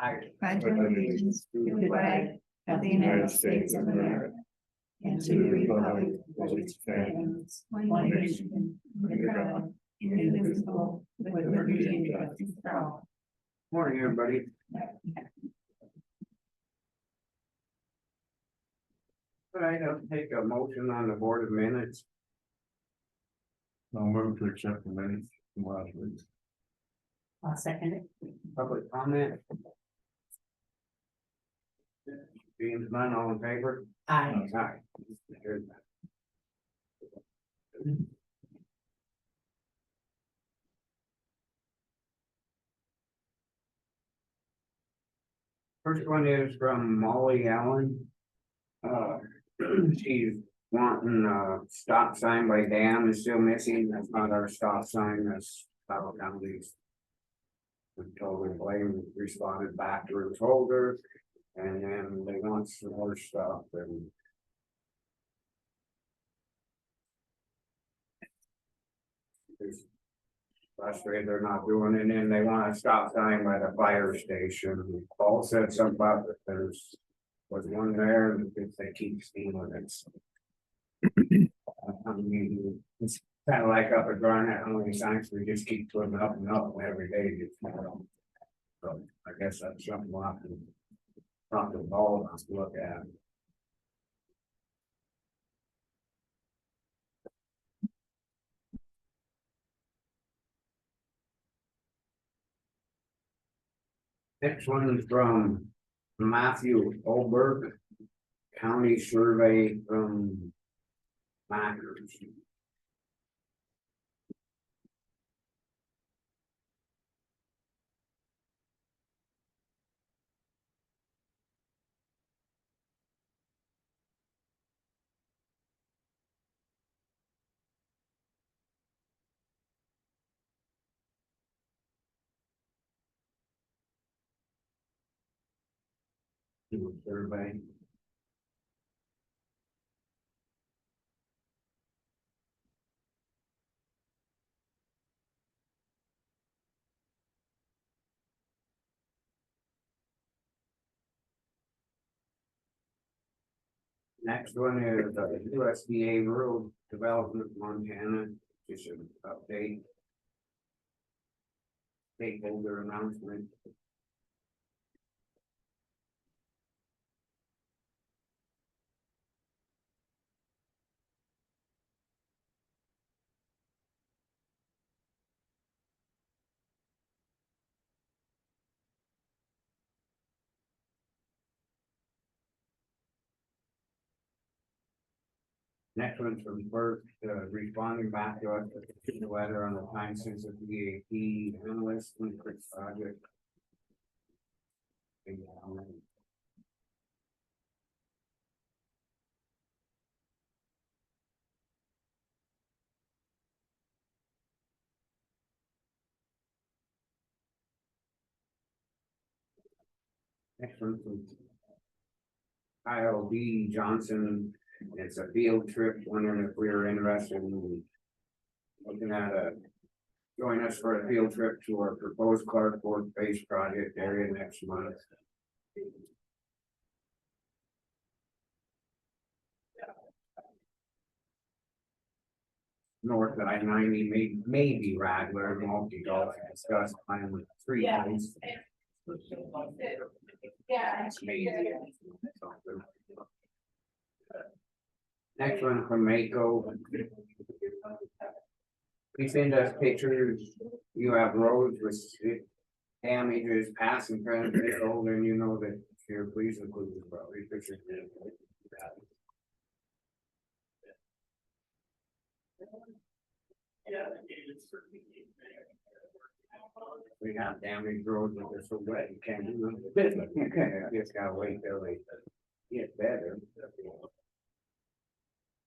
I pledge allegiance to the flag of the United States of America and to the republic for which it stands, one nation, under God, indivisible, with liberty and justice for all. Morning, everybody. Could I take a motion on the board of minutes? I'll move to accept the minutes from last week. I'll second it. Public comment? Being none, all in favor? Aye. Aye. First one is from Molly Allen. She's wanting a stop sign by dam is still missing. That's not our stop sign, that's Battle County's. We told her blame, responded back to her folder, and then they want some more stuff and. There's frustrated they're not doing it, and they want a stop sign by the fire station. Paul said something about that there's was one there, and if they keep stealing it. I mean, it's kind of like up at Garnet, how many times we just keep putting up and up every day. So I guess that's something we'll have to talk to Paul to look at. Next one is from Matthew Olberg, county survey from Mackers. Do a survey. Next one is USDA Rural Development Montana, just an update. Stakeholder announcement. Next one's from Bert, responding back to us with the letter on the time sensitive VAT analyst and quick project. Next one from Kyle B. Johnson. It's a field trip, wondering if we are interested in looking at join us for a field trip to our proposed Clark Ford base project area next month. North of I-90, maybe Radler, multi-golf, discuss plan with 3 days. Yeah. Maybe. Next one from Mako. Please send us pictures. You have roads with damages, past and present, older, and you know that here, please include the probably pictures. We have damaged roads that are so wet, you can't do the business. Okay, I just gotta wait till they get better.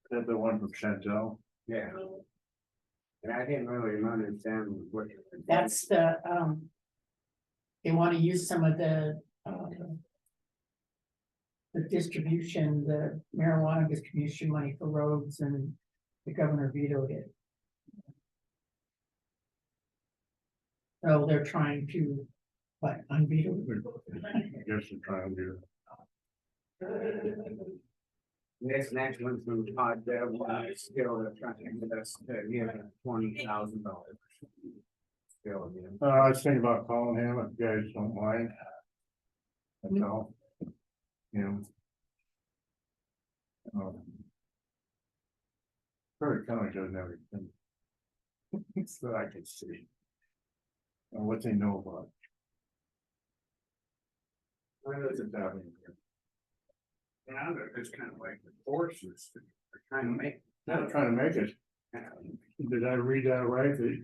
That's the one from Chantel. Yeah. And I didn't really understand what. That's the, they want to use some of the distribution, the marijuana distribution money for roads, and the governor vetoed it. So they're trying to but unbeatable. I guess they're trying to do. This next one's from Todd Deb, still trying to get us to give $20,000. Still, yeah. I was thinking about calling him, if you guys don't mind. That's all. Him. Curry County doesn't have everything. So I can see. And what they know about. Where is it down here? Yeah, they're just kind of like the forces, they're trying to make. Not trying to make it. Did I read that right? That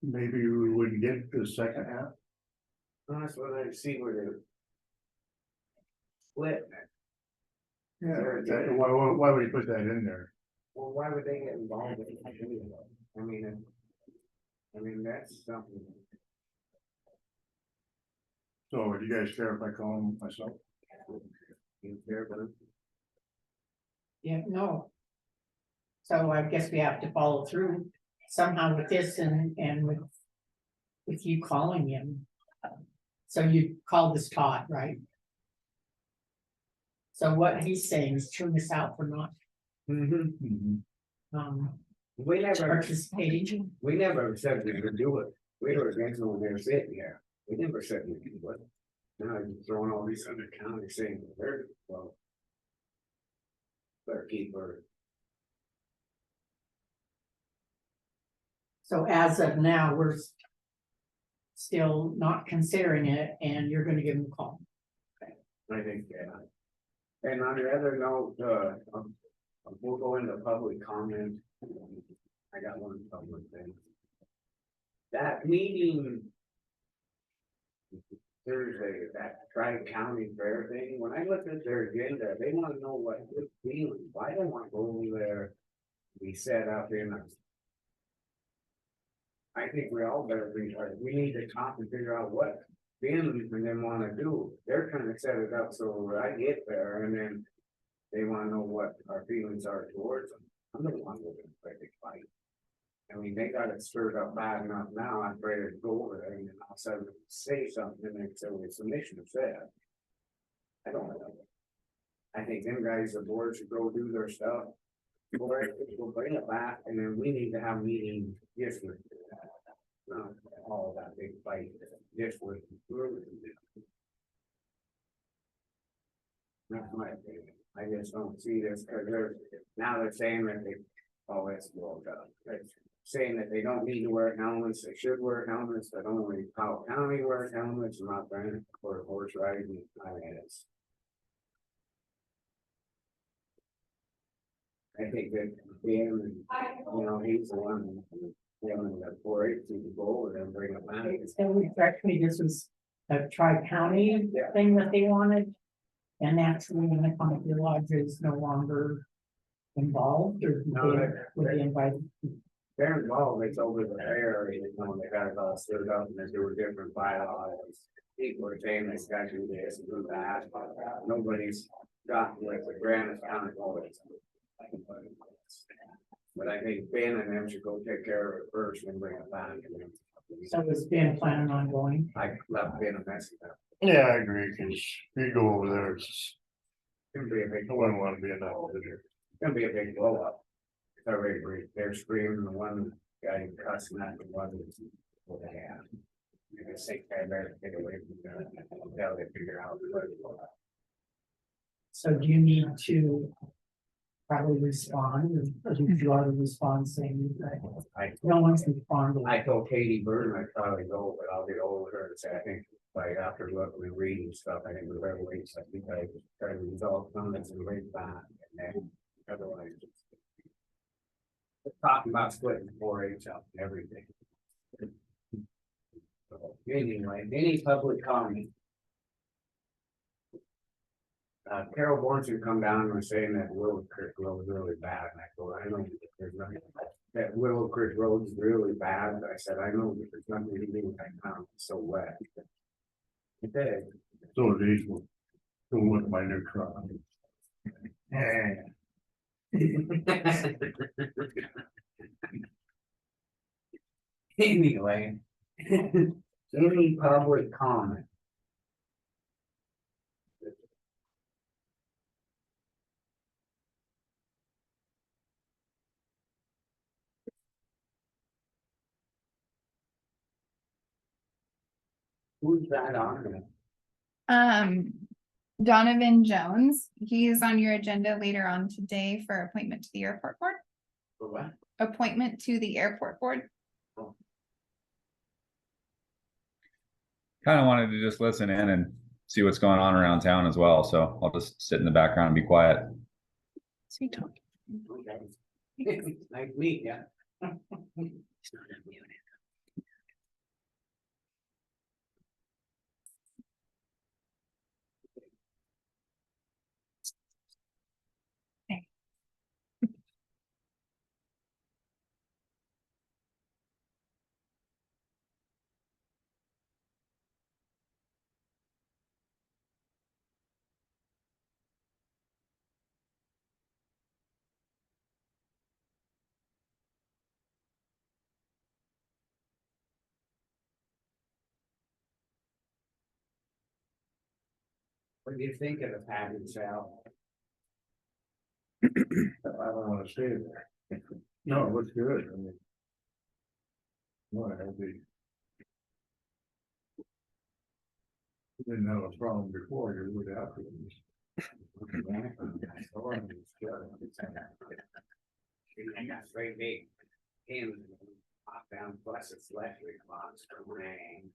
maybe we wouldn't get the second half? That's what I see where they're. Split. Yeah. Why would he put that in there? Well, why would they get involved in it anyway? I mean, that's something. So would you guys care if I call him myself? You care, but Yeah, no. So I guess we have to follow through somehow with this and with you calling him. So you called this Todd, right? So what he's saying is tune us out for not We never, participating. we never said we would do it. We were against when they were sitting here. We never said we could do it. Now you're throwing all these other counties saying they're, well. Better keep her. So as of now, we're still not considering it and you're gonna give him a call. I think, yeah. And on the other note, we'll go into public comment. I got one public thing. That meeting. Thursday, that Tri-County Fair thing, when I looked at their agenda, they wanna know what we're feeling, why they want to go over there? We set up in a. I think we all better be, we need to talk and figure out what Ben and them wanna do, they're trying to set it up so I get there and then. They wanna know what our feelings are towards them, I'm the one with a big fight. I mean, they got it stirred up bad enough now, I'm ready to go over there and then all of a sudden say something and then say, well, it's a mission of said. I don't know. I think them guys, the board should go do their stuff. We'll bring it back and then we need to have a meeting just with. All that big fight, just with. That's my opinion, I just don't see this, cause they're saying that they, oh, it's rolled up. Saying that they don't need to wear helmets, they should wear helmets, that only Powell County wears helmets, not branded for horse riding, I mean, it's. I think that Ben, he's the one, that 4-H to go over there and bring it back. So actually, this was a tri-county thing that they wanted. And actually, when the County Lodge is no longer involved or were they invited? They're involved, it's over the area, they got it all stirred up and there were different bylaws. People are saying this guy do this and do that, nobody's got with the Granite County always. But I think Ben and them should go take care of it first and bring it back. So was Ben planning on going? I left Ben a message. Yeah, I agree, cause you go over there, it's, It's gonna be a big, I wouldn't wanna be in that position. it's gonna be a big blow up. It's already great, they're screaming, the one guy cussing at the one that's. What they have. You can say, I better get away from there, until they figure out. So do you need to probably respond or do you want to respond saying that no one's responding? I told Katie Burton I'd probably go, but I'll get over her and say, I think, like, after looking and reading stuff, I think we're better wait, I think I try to resolve some that's in way back, and then, otherwise. Talking about splitting 4-H up and everything. So, anyway, any public comment? Carol Bornson come down and was saying that Willow Creek Road is really bad, and I go, I know there's nothing. That Willow Creek Road is really bad, I said, I know, but there's nothing to do with that town, it's so wet. Okay. So these will go with my new truck. Anyway. Any public comment? Who's that on there? Donovan Jones, he's on your agenda later on today for appointment to the airport board, For what? appointment to the airport board. Kind of wanted to just listen in and see what's going on around town as well, so I'll just sit in the background and be quiet. Sweet talk. Okay. Nice to meet ya. What do you think of the pattern cell? I don't wanna stay there. No, it looks good, I mean. No, I'd be. Didn't have a problem before, you would after this. I got very big pins, pop down, plus it's electric box, ring.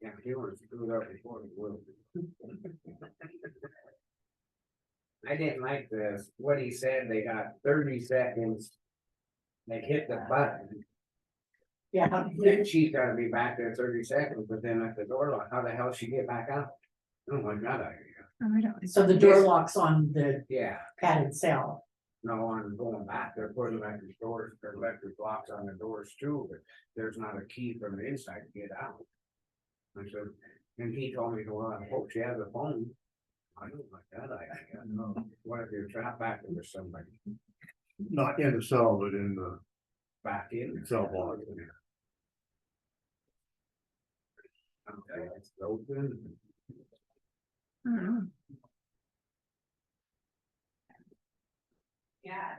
Yeah, he was screwed up before the world. I didn't like this, what he said, they got 30 seconds. They hit the button, Yeah, then she's gotta be back there 30 seconds, but then at the door lock, how the hell she get back out? Oh my god, Oh, I don't. so the door locks on the yeah, padded cell. no one going back, they're putting electric doors, or electric locks on the doors too, but there's not a key from the inside to get out. I said, and he told me, well, I hope she has a phone. I don't like that idea. No, What if you're trapped back there with somebody not in the cell, but in the back in? cell block. Okay, it's open. I don't know. Yeah.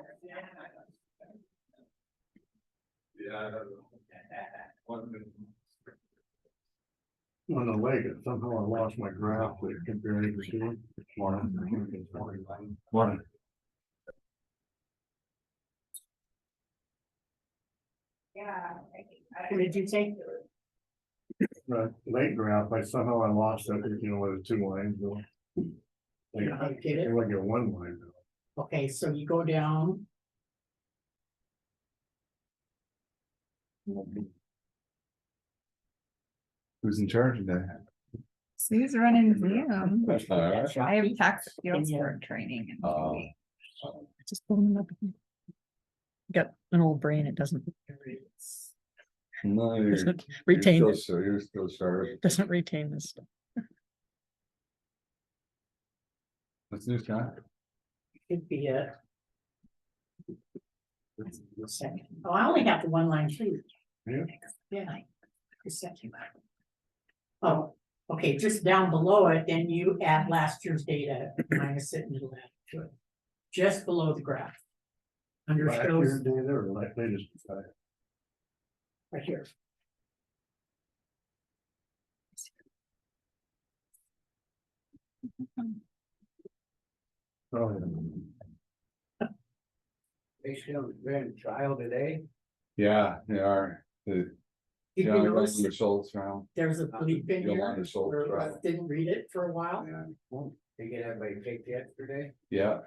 On the leg, somehow I lost my graph that compared it to it. Morning. What did you say? Late graph, I somehow I lost it, you know, where the two lines go. You know how to get it? I like a one line. Okay, so you go down, Who's in charge of that? So he's running Zoom. Alright. I have tax appeals for training. in 2 Oh. weeks. Just pull them up. Got an old brain, it doesn't, No, you're, doesn't retain, you're still sharp. doesn't retain this stuff. What's new, Scott? could be a. Second. Oh, I only have the one line too. Yeah. Yeah. A second. Oh, okay, just down below it, then you add last year's data minus it and it'll add to it. Just below the graph. Under Last shows year's data or like latest. right here. Oh, They still doing trial today? Yeah, they are. The Did you notice the Schultz round. there's a bleep in Yolanda here? Schultz, Where I right. didn't read it for a while. Yeah, They get everybody picked yesterday? yeah,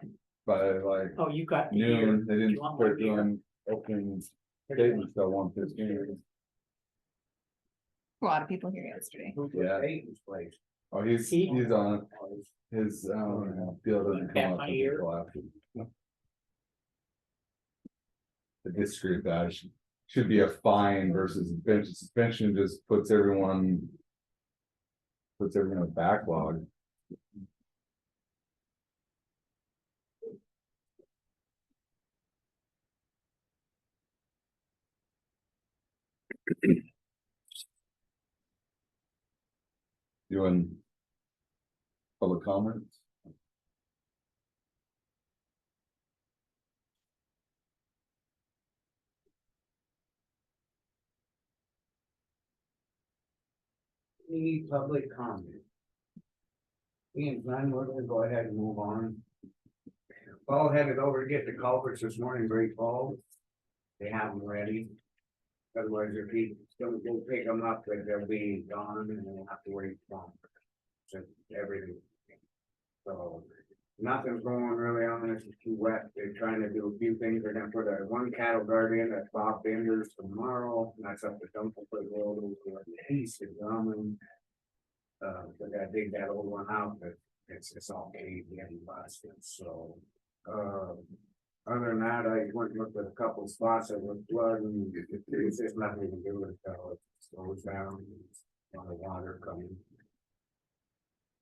by like Oh, you got the year. noon, they didn't You want start one here? doing opening statements till 1:15. A lot of people here yesterday. Who's Yeah. Peyton's place? Oh, he's See? on his deal doesn't At come up my until ear. after. The district that should be a fine versus suspension. Suspension just puts everyone. Puts everyone in a backlog. Doing public comments? Any public comment? Ian, Glenn, we're gonna go ahead and move on. Paul headed over to get the culverts this morning, Great Falls. They have them ready. Otherwise, if he don't go pick them up, then they'll be gone and we'll have to wait longer. So everything. So nothing's going really on, it's too wet. They're trying to do a few things. They're gonna put a one cattle guard in at Bob Bender's tomorrow. And that's up to Dunkelfoot Road over the east of Drummond. They gotta dig that old one out, but it's all caved in and busted, so. Other than that, I went and looked at a couple of spots that were flooding. It's just nothing to do with it, it slows down. A lot of water coming.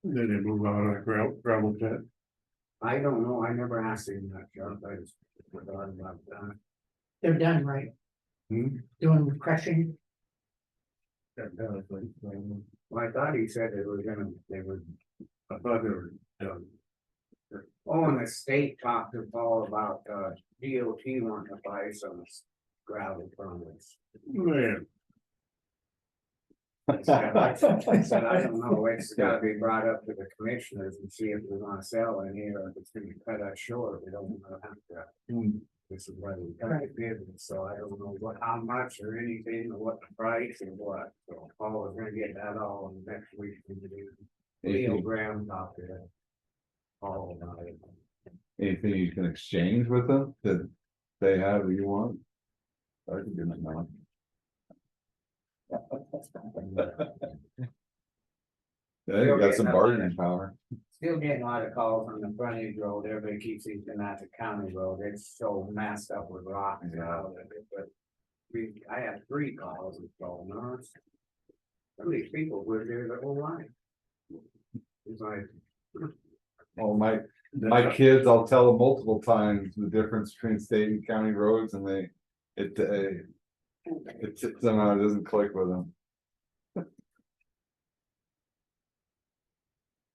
Then they move on a gravel pit. I don't know, I never asked him that, Chuck, I just forgot about that. They're done, right? Hmm? Doing crushing. Well, I thought he said they were, I thought they were done. oh, and the state talked to Paul about, DOT wanting to buy some gravel from us. Man, I said, I don't know, it's gotta be brought up to the commissioners and see if we wanna sell any, or if it's gonna cut us short, we don't wanna have to. This is why we cut the bid, so I don't know what, how much or anything, or what the price and what, so Paul is gonna get that all in next week. Leo Graham talked to Paul about it. Anything you can exchange with them that they have that you want? I can do that now. Yeah, you got some bargaining power. Still getting a lot of calls on the frontage road, everybody keeps thinking that's a county road, it's so messed up with rocks and all of it, but. I had 3 calls and told no, some of these people live there their whole life. It's like, Well, my kids, I'll tell them multiple times the difference between state and county roads and it somehow doesn't click with them.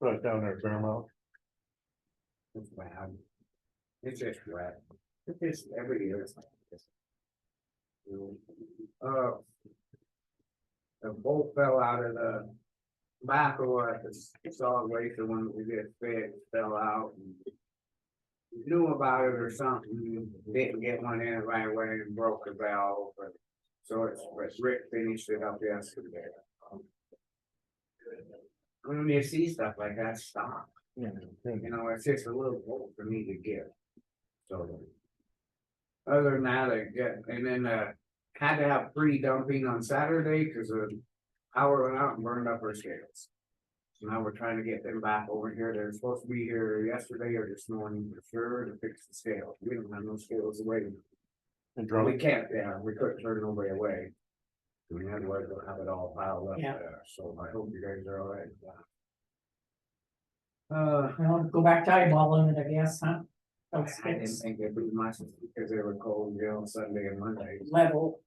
right down there, Fairmount. it's bad. It's just wet. It's just every year it's like this. The bolt fell out of the backhoe at the solid waste, the one that we did fix fell out. And knew about it or something, didn't get one in the right away and broke the valve, but. So it's Rick finished it up yesterday. When you see stuff like that, stop. You know, it's just a little bolt for me to get. So. Other than that, I get, and then had to have pre-dumping on Saturday because the power went out and burned up our scales. So now we're trying to get them back over here. They're supposed to be here yesterday or this morning for sure to fix the scales. We don't have no scales away. And We Drummond, can't, yeah, we couldn't turn nobody away. I mean, otherwise we'll have it all piled up Yeah. there, so I hope you guys are all right. Well, go back to eyeballing it, I guess, huh? I didn't think they'd be much because they were cold, you know, Sunday and Monday. Level.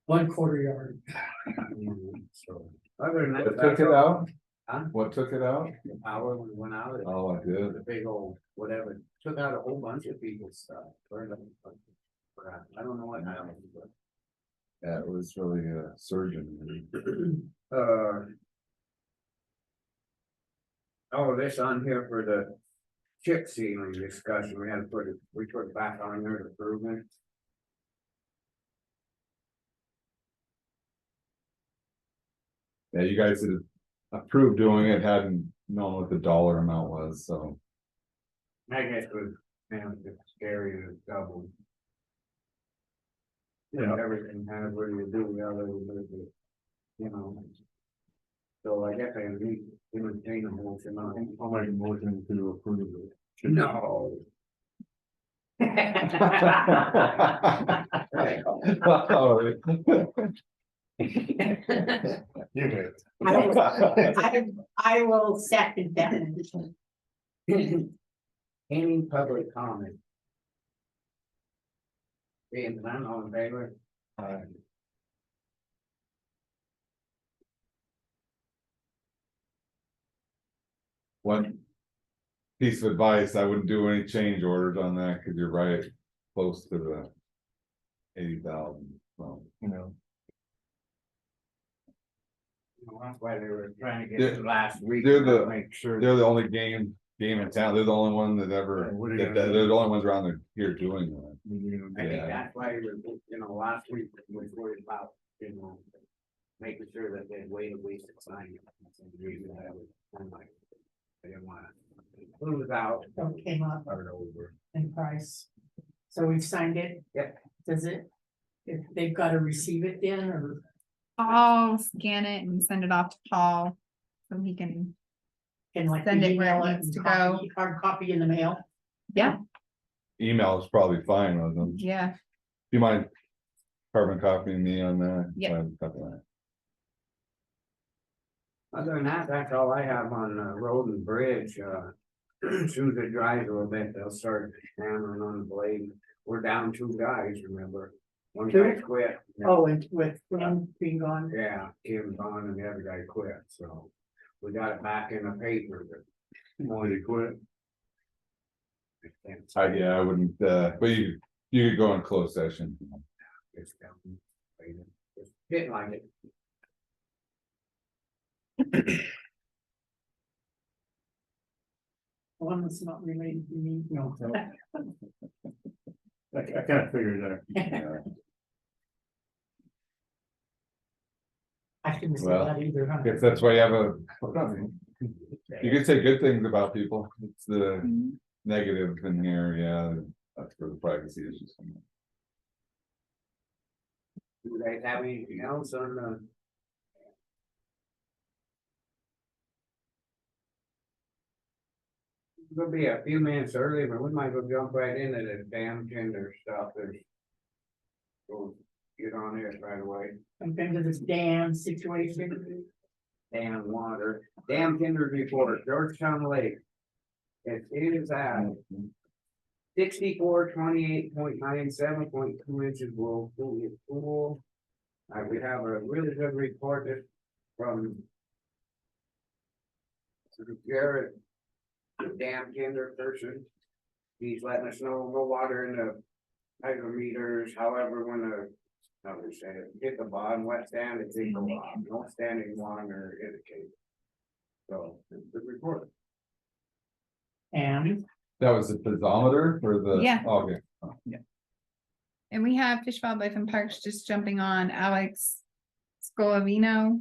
1/4 yard. So, other than that. What took it out? Huh? What took it out? The power went out. Oh, I did. The big old, whatever, took out a whole bunch of people's stuff. Burned up a bunch of crap. I don't know what happened, but. Yeah, it was really a surgeon. Oh, this on here for the chip sealing discussion, we had to put it back on there to prove it. Yeah, you guys had approved doing it, hadn't known what the dollar amount was, so. I guess it was, man, it's scary as double. yeah, Everything has what you do, the other, you know. So I guess I need to entertain a motion on it. I'll make a motion to approve it. No. You may. I will second that. Any public comment? Being none, all in favor? 。One piece of advice, I wouldn't do any change orders on that, cause you're right, close to the 80,000, so. You know, That's why they were trying to They're- get to last week. they're to the- Make sure. They're the only game in town, they're the only one that ever, Yeah, what are you they're gonna do? the only ones around there here doing that. I think Yeah. that's why, last week was worried about, making sure that they wait a week to sign it. That's the reason I was, I'm like, I didn't wanna lose out. So it came up I don't know, we're- in price. So we've signed it? Yep. Does it? If they've got to receive it then, or? I'll scan it and send it off to Paul. So he can, Can like Send it where it email it needs and to copy, hard copy in the mail? yeah, Email is probably fine with them. Do yeah, you mind carbon copying me on that? Yeah. Copy that. Other than that, that's all I have on road and bridge, as soon as it dries a little bit, they'll start hammering on the blade. We're down 2 guys, remember? One Two? guy quit. Oh, and with one being gone, Yeah, Kim gone and the other guy quit, so we got it back in the paper, but. Why did he quit? I can't say Yeah, I wouldn't, but you could go in closed session. it's down. It's Didn't like it. one that's not related to me, no. I kind of figured that. I shouldn't say Well, that either, huh? If that's why you have you could say good things about people, it's the Mhm. negative in here, yeah, that's where the privacy issues come in. Do you guys have anything else on the? We'll be a few minutes early, but we might go jump right into the damn tender stuff. We'll get on it right away. Jump into this dam situation. Dam water, dam tender report, Georgetown Lake. It is at 6428.97.2 inches below full. We have a really good report from Garrett, the dam tender person. He's letting us know no water in the hydrometers, however, when the, how we say it, hit the bottom, wet stand, it's in the bottom, no standing water indicate. So, good report. And That was the piezometer for the? Yeah. Oh, okay. and we have Fish, Wildlife and Parks just jumping on Alex Scolavino.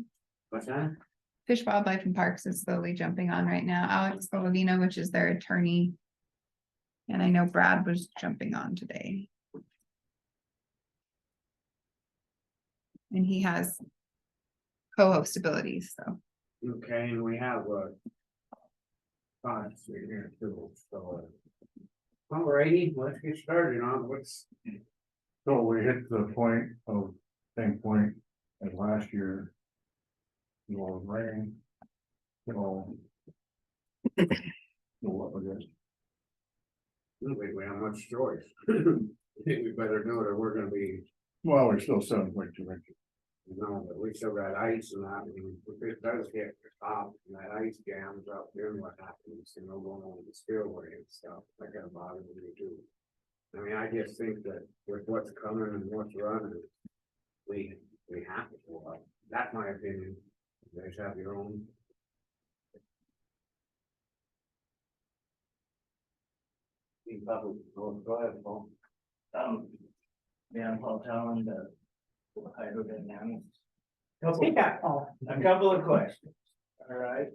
What's that? Fish, Wildlife and Parks is slowly jumping on right now. Alex Scolavino, which is their attorney. And I know Brad was jumping on today. And he has co-host abilities, so. Okay, and we have thoughts here too, so. Alrighty, let's get started on what's, So we hit the point of, same point as last year. You know, rain. You know. What was it? I don't think we have much choice. I think we better do it or we're gonna be, Well, we're still 7.2 inches. but we still got ice and that, and if it does get stopped and that ice jams up, then what happens, going on the spillway and stuff, that kind of bothers me too. I mean, I just think that with what's coming and what's running, we have to pull up, that's my opinion. You guys have your own. Go ahead, Paul. Yeah, I'm Paul Talon, the hydrodynamics. take that, Paul. A couple of questions, all right,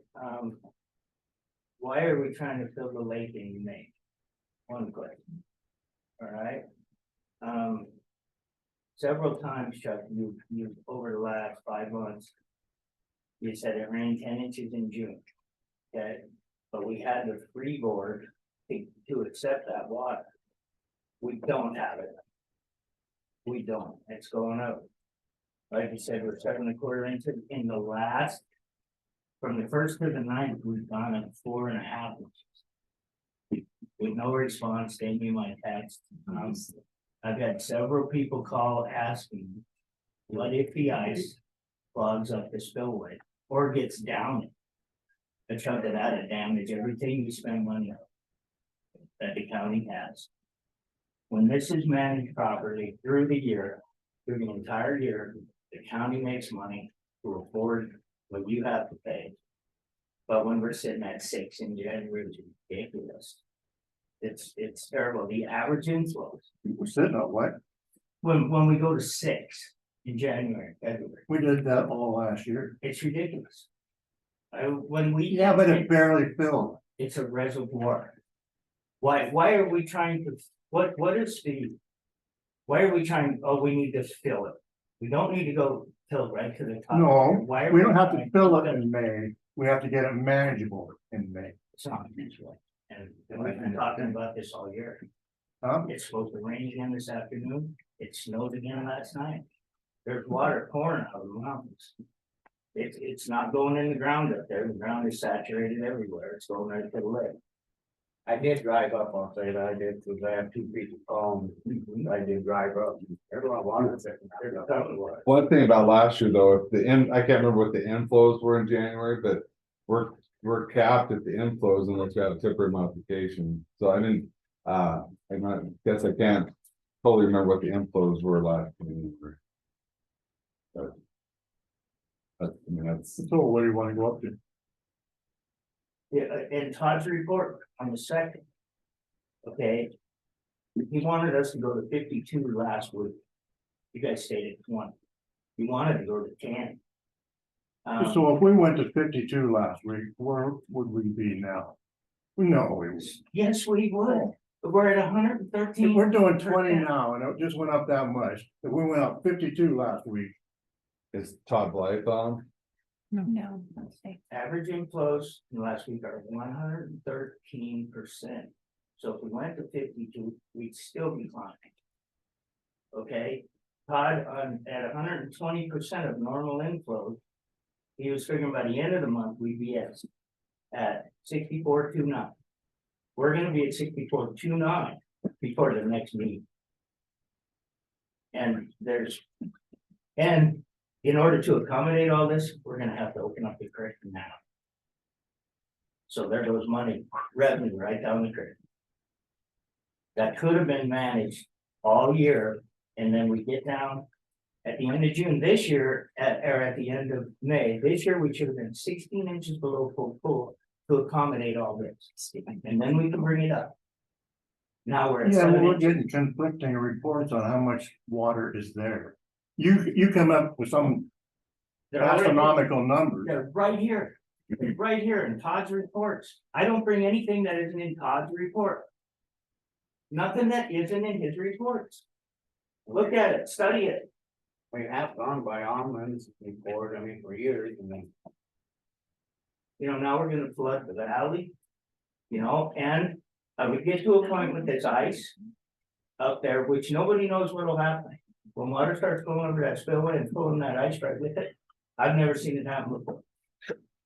why are we trying to fill the lake in May? One question. All right. Several times, Chuck, you over the last 5 months. You said it rained 10 inches in June. Okay, but we had the freeboard to accept that water. We don't have it. We don't, it's going up. Like you said, we're 7.25 inches in the last. From the 1st to the 9th, we've gone up 4.5 inches. With no response, they knew my text. I've had several people call asking. What if the ice clogs up the spillway or gets down it? a chunk of that to damage everything you spend money on. That the county has. When this is managed properly through the year, through the entire year, the county makes money to afford what you have to pay. But when we're sitting at 6 in January, it's ridiculous. It's terrible, the average inflows, We're sitting on what? when we go to 6 in January, February, We did that all last year. it's ridiculous. When we. Yeah, but it barely filled. It's a reservoir. Why are we trying to, what is the? Why are we trying, oh, we need to fill it, we don't need to go fill right to the top. No, Why are we don't have to trying- fill it in May. We have to get it manageable in May. It's not usual. And we've been talking about this all year, Huh? it's supposed to rain again this afternoon, it snowed again last night. There's water pouring out of the mountains. It's not going in the ground up there, the ground is saturated everywhere, it's going right to the lake. I did drive up, I'll say that I did, because I have 2 feet of calm, I did drive up, there's a lot of water sitting there, there's a ton of water. One thing about last year though, if I can't remember what the inflows were in January, but we're capped at the inflows unless we have a temporary modification. So I didn't, guess I can't totally remember what the inflows were last January. But I mean, that's, So what do you wanna go up to? Yeah, in Todd's report on the 2nd. Okay. He wanted us to go to 52 last week. You guys stayed at 20. He wanted to go to 10. So if we went to 52 last week, where would we be now? No, we would. Yes, we would. We're at 113. If we're doing 20 now and it just went up that much, if we went up 52 last week, is Todd Blythe on? No, let's see. Average inflows in last week are 113%. So if we went to 52, we'd still be climbing. Okay, Todd, at 120% of normal inflows. He was figuring by the end of the month, we'd be at 64.29. We're gonna be at 64.29 before the next meeting. And in order to accommodate all this, we're gonna have to open up the creek now. So there goes money, revenue right down the creek. That could have been managed all year, and then we get down at the end of June this year, or at the end of May, this year, we should have been 16 inches below full pool to accommodate all this, and then we can bring it up. Now we're at yeah, 7 we're inches. getting conflicting reports on how much water is there. You come up with some They're already- astronomical numbers. They're right here. They're right here in Todd's reports. I don't bring anything that isn't in Todd's report. Nothing that isn't in his reports. Look at it, study it. We have gone by Almond's report, I mean, for years, and then. Now we're gonna flood the valley. And we get to a point with this ice. Up there, which nobody knows what'll happen. When water starts going over that spillway and pulling that ice right with it. I've never seen it happen before.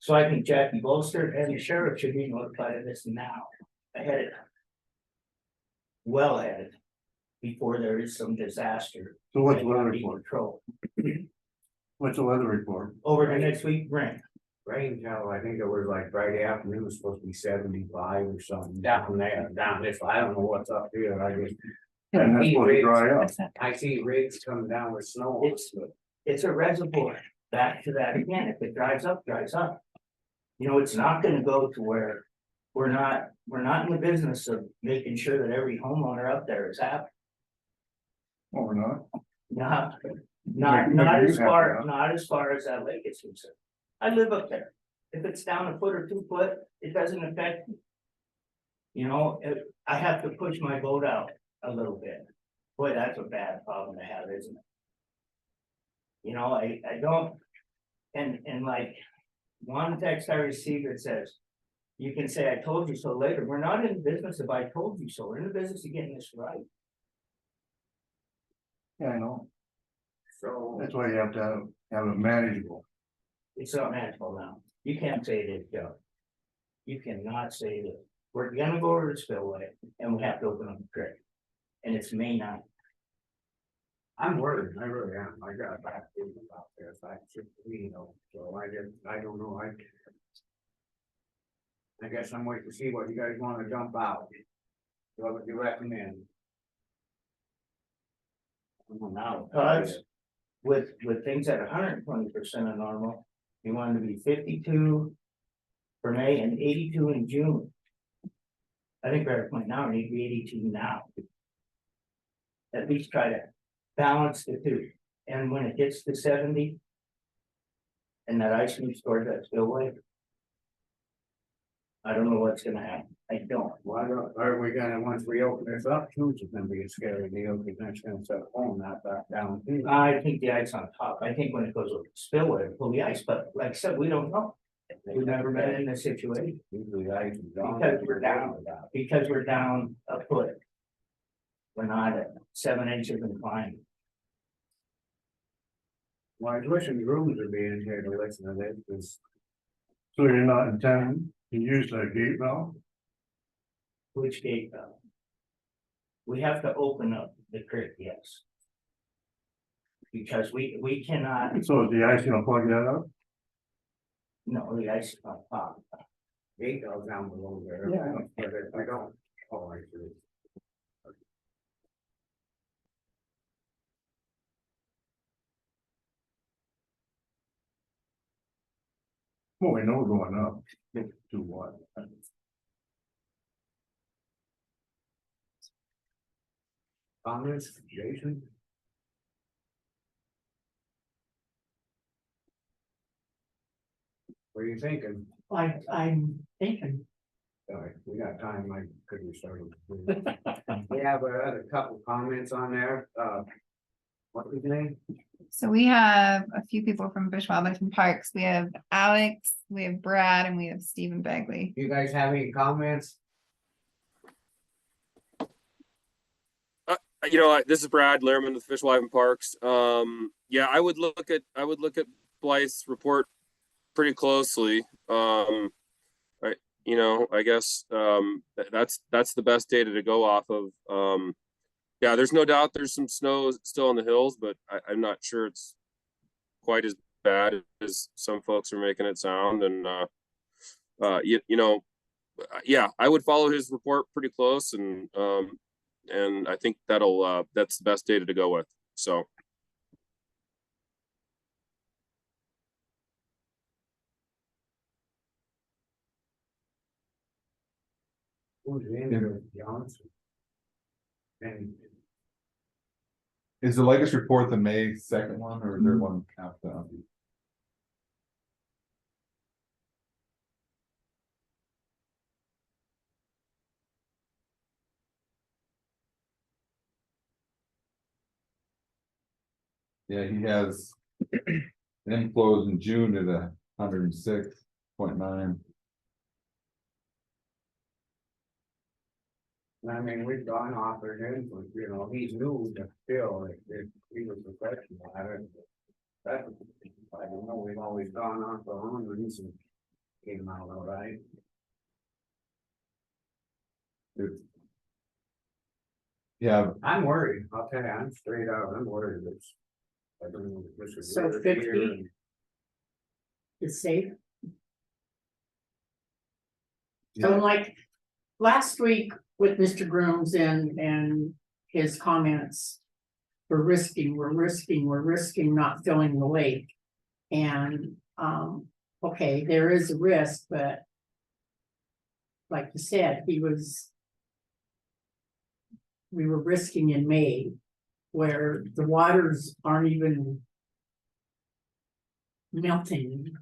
So I think Jackie Bolster and the sheriff should be notified of this now, ahead of time. Well ahead, before there is some disaster. So what's the that weather cannot be report? controlled. What's the weather report? Over the next week, rain. Rain fell, I think it was like Friday afternoon, it was supposed to be 75 or something down there, down this, I don't know what's up here, Yeah, and that's supposed to dry up. What's that? I see rigs coming down with snow. It's a reservoir, back to that again, if it dries up, dries up. It's not gonna go to where, we're not in the business of making sure that every homeowner up there is happy. Or not. Not Maybe as you far, have to, not as far as that lake is concerned. I live up there. If it's down a foot or 2 foot, it doesn't affect me. I have to push my boat out a little bit. Boy, that's a bad problem to have, isn't it? I don't, and like, one text I received that says. You can say, I told you so later. We're not in the business of I told you so. We're in the business of getting this right. Yeah, I know. So, That's why you have to have it manageable. It's not manageable now. You can't say this, Joe. You cannot say that. We're gonna go over the spillway and we have to open up the creek. And it's May 9th. I'm worried, I really am, I got back about this, so I don't know, I guess I'm waiting to see what you guys wanna dump out. What would you recommend? Well, now, cause with things at 120% of normal, you want to be 52 for May and 82 in June. I think we're at a point now, we need to be 82 now. At least try to balance the two, and when it gets to 70. And that ice cream store that's spillway. I don't know what's gonna happen, I don't. Why don't, are we gonna, once we open this up, too, it's gonna be a scary deal, because that's gonna set home that back down. too. I think the ice on top, I think when it goes over the spillway, it'll be ice, but like I said, we don't know. We've never been in this situation, Usually the ice is gone. Because we're down. because we're down a foot. We're not at 7 inches incline. Well, I was wishing the rooms would be in here to listen to this, because So you're not intending to use that gate valve? Which gate valve? We have to open up the creek, yes. Because we cannot, So is the ice gonna plug that up? no, the ice is on top. gate goes down below there. Yeah. But if I don't, oh, I see. Well, we know we're going up. To what? Comments, Jason? What are you thinking? I'm thinking, All right, we got time, I could be started. We have a couple comments on there, what was your name? So we have a few people from Fish, Wildlife and Parks. We have Alex, we have Brad, and we have Stephen Bagley. You guys have any comments? This is Brad Lehrman with Fish, Wildlife and Parks. Yeah, I would look at Blythe's report pretty closely. I guess that's the best data to go off of. Yeah, there's no doubt there's some snow still on the hills, but I'm not sure it's quite as bad as some folks are making it sound. And yeah, I would follow his report pretty close, and I think that's the best data to go with. So. Who's Andrew Johnson? And Is the latest report the May 2nd one, or is there one after that? Yeah, he has inflows in June at 106.9. I mean, we've gone off of him, but, he's new, but still, if he was professional at it. That, I don't know, we've always gone off of him, and some came out all right. Yeah, I'm worried, I'll tell you, I'm straight out, I'm worried it's. I don't know if this is. So weird 50? here, and is safe. Yeah. So like last week with Mr. Grooms and his comments. We're risking not filling the lake. And, okay, there is a risk, but. Like you said, we were risking in May, where the waters aren't even. Melting,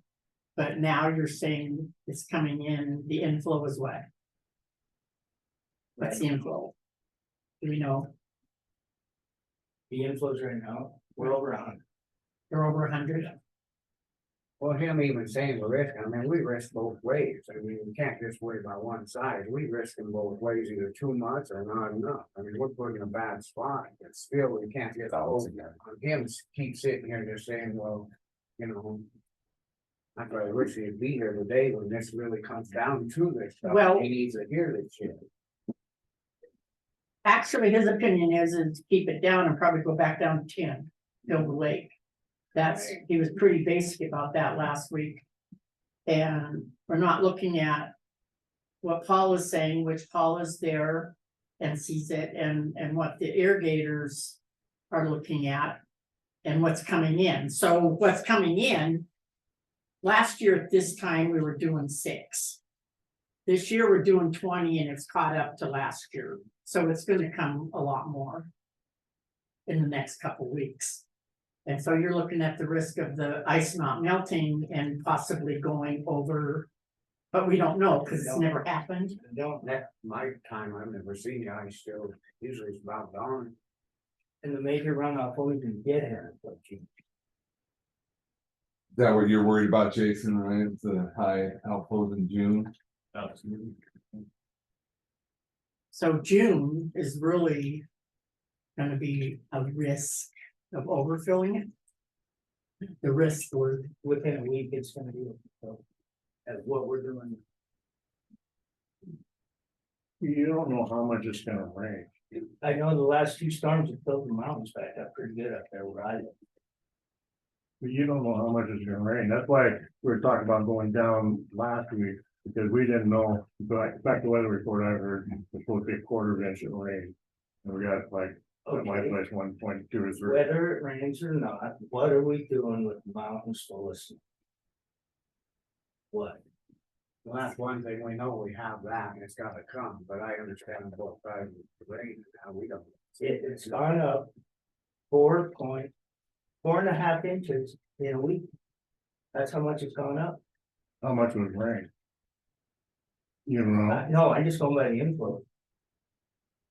but now you're saying it's coming in, the inflow is what? What's the inflow? Do we know? The inflows right now, we're over 100. They're over 100. Well, him even saying the risk, I mean, we risk both ways, I mean, we can't just worry about one side, we risk in both ways, either too much or not enough, I mean, we're put in a bad spot, but still, we can't get hold of him, keep sitting here just saying, well, I probably wish he'd be here today when this really comes down to this stuff, Well- he needs to hear this shit. Actually, his opinion is to keep it down and probably go back down to 10, fill the lake. He was pretty basic about that last week. And we're not looking at what Paul is saying, which Paul is there and sees it, and what the irrigators are looking at and what's coming in. So what's coming in, last year at this time, we were doing 6. This year, we're doing 20 and it's caught up to last year. So it's gonna come a lot more in the next couple weeks. And so you're looking at the risk of the ice not melting and possibly going over, but we don't know because it's never happened. Don't, That, my time, I've never seen the ice still, usually it's about gone. and the major runoff only can get here. Is that what you're worried about, Jason, right? It's the high outflows in June? Absolutely. So June is really gonna be a risk of overfilling it. The risk word. Within a week, it's gonna be, so, that's what we're doing. You don't know how much it's gonna rain. I know the last 2 storms have filled the mountains back up pretty good up there where I live. But you don't know how much it's gonna rain. That's why we were talking about going down last week, because we didn't know, back the weather report I heard, it's supposed to be a quarter inch of rain. And we got like, at my Okay. place, 1.2 or 3. Whether it rains or not, what are we doing with the mountains full of snow? What? Well, that's one thing we know, we have that, and it's gotta come, but I understand both sides of the rain, and how we don't. It's gone up 4.5 inches in a week. That's how much it's gone up. How much was rain? You don't know. No, I just go by the inflow.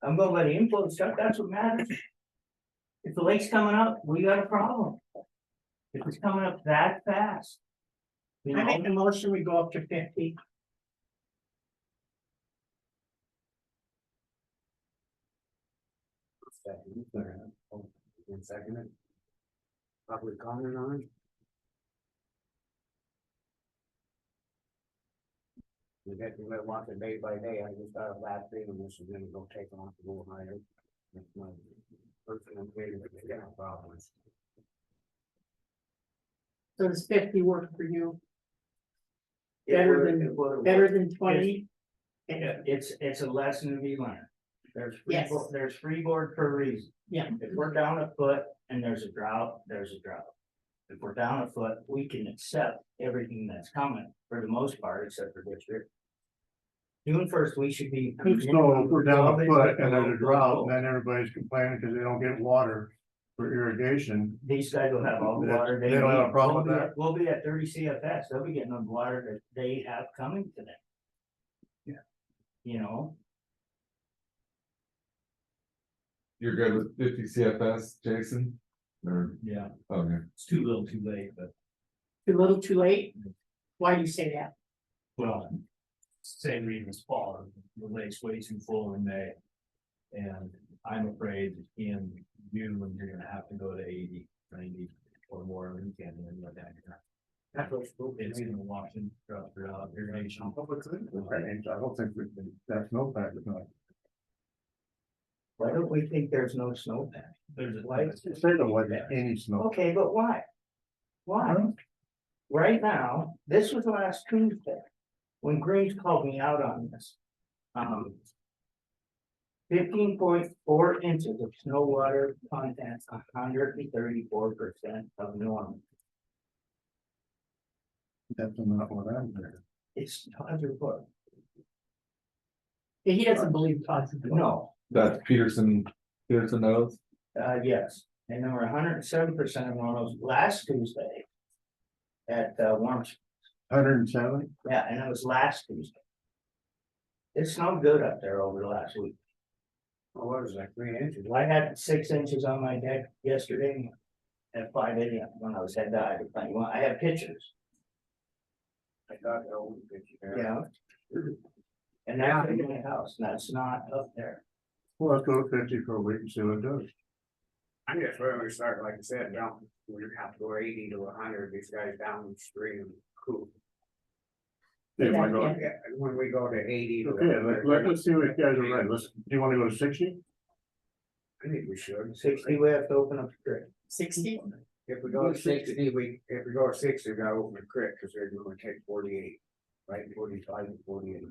I'm going by the inflow stuff, that's what matters. If the lake's coming up, we got a problem. If it's coming up that fast. You I make know, the motion, we go up to 50. Second it. Public comment on it. We get to live watch it day by day, I just got a bad feeling this is gonna go take off a little higher. That's my personal feeling, but they got problems. So does 50 work for you? it better would- than- it would- Better than 20? Yeah, it's a lesson to be learned. There's Yes. there's freeboard for a reason. Yeah. If we're down a foot and there's a drought, there's a drought. If we're down a foot, we can accept everything that's coming for the most part, except for this year. June 1st, we should be. So if we're down a foot and there's a drought, and then everybody's complaining because they don't get water for irrigation. These guys will have all the water. They don't have a need. problem with We'll be that? at- We'll be at 30 CFS, they'll be getting the water that they have coming to them. Yeah. You know, You're good with 50 CFS, Jason? Or, Yeah, okay, it's too little, too late, but Too little, too late? Why do you say that? well, same reason as fall, the lake's way too full in May. And I'm afraid in June, when you're gonna have to go to 80, 90 or more, you can't even let that. That's what's supposed to It's be. gonna wash and drop throughout irrigation. I don't think we can, that's no fact, it's not. why don't we think there's no snowpack? There's a. Why? Say there wasn't any snow. Okay, but why? Why? Right now, this was last Tuesday, when Greens called me out on this. 15.4 inches of snow water content, 134% of normal. That's not what I'm there. It's 100 foot. He doesn't believe Todd's. No, that's Peterson knows. yes, and there were 107% of normals last Tuesday. At Warm, 107? yeah, and it was last Tuesday. It snowed good up there over the last week. What was that, 3 inches? I had 6 inches on my deck yesterday at 5 AM when I was head to hydroplane. Well, I have pictures, I thought that was a picture there. yeah. And that's in my house, that's not up there. Well, let's go to 50 for a week and see what it does. I'm just ready to start, like I said, down, we have to go 80 to 100, these guys down the stream, cool. If I go- Yeah, when we go to 80 to. Okay, let's see what you guys are ready. Do you want to go to 60? I think we should. 60, we have to open up the creek. 60? If we go to 60, if we go to 60, we gotta open the creek, cause they're gonna take 48, right, 45 and 48.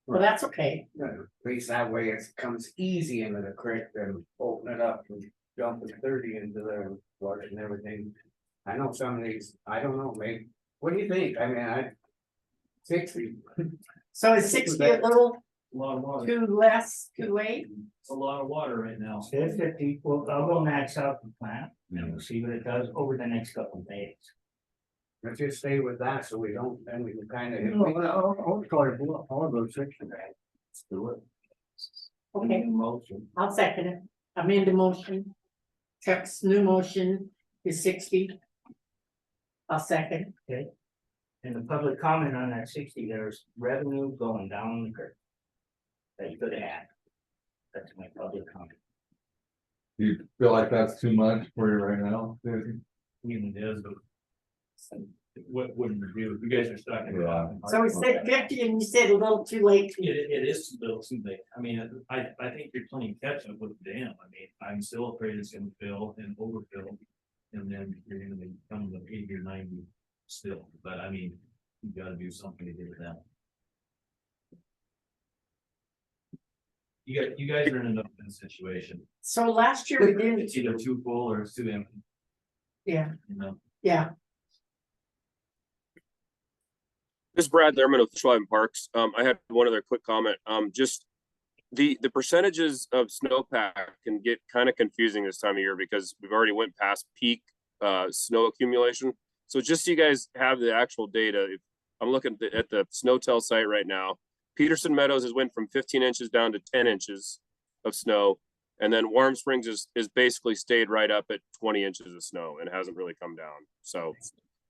Well, that's okay. At least that way it comes easy into the creek and open it up and dump the 30 into there and flush and everything. I know some of these, I don't know, maybe, what do you think? I mean, 60. So is 60 a little A lot of water, too less, too late? it's a lot of water right now. Say 50, well, I'll go max out the plant, and we'll see what it does over the next couple of days. Let's just stay with that so we don't, then we can kind of. I'll call it, I'll go 60. Let's do it. Okay, Motion. I'll second it. Amend the motion. Chuck's new motion is 60. I'll second. And the public comment on that 60, there's revenue going down the curve. That you could add. That's my public comment. Do you feel like that's too much for you right now? Even it is, but. What wouldn't you do? You guys are stuck in. Yeah. So we said 50 and you said a little too late. It is a little too late. I mean, I think you're playing catch up with the dam. I mean, I'm still afraid it's gonna fill and overfill. And then you're gonna become the 80 or 90 still, but I mean, you gotta do something to get it down. You guys are in an open situation. So last year we didn't, It's either too full or it's too empty, yeah, you know? yeah. This is Brad Lehrman of Schwab Parks. I had one other quick comment. Just the percentages of snowpack can get kind of confusing this time of year because we've already went past peak snow accumulation. So just so you guys have the actual data, if I'm looking at the SnowTel site right now. Peterson Meadows has went from 15 inches down to 10 inches of snow. And then Warm Springs is basically stayed right up at 20 inches of snow and hasn't really come down. So,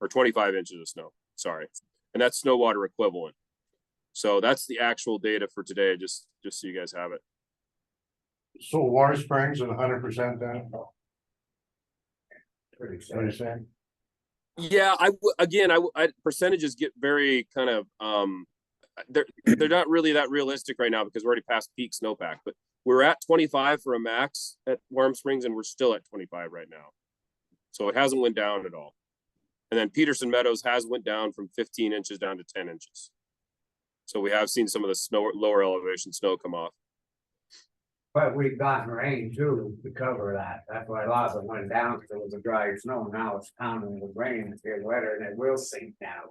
or 25 inches of snow, sorry. And that's snow water equivalent. So that's the actual data for today, just so you guys have it. So Warm Springs at 100% then, Pretty what are you safe. saying? Yeah, I percentages get very kind of they're not really that realistic right now because we're already past peak snowpack, but we're at 25 for a max at Warm Springs and we're still at 25 right now. So it hasn't went down at all. And then Peterson Meadows has went down from 15 inches down to 10 inches. So we have seen some of the snow, lower elevation snow come off. But we've gotten rain too to cover that. That's why a lot of it went down because it was a drier snow. Now it's pounding with rain, it's getting wetter and it will sink down.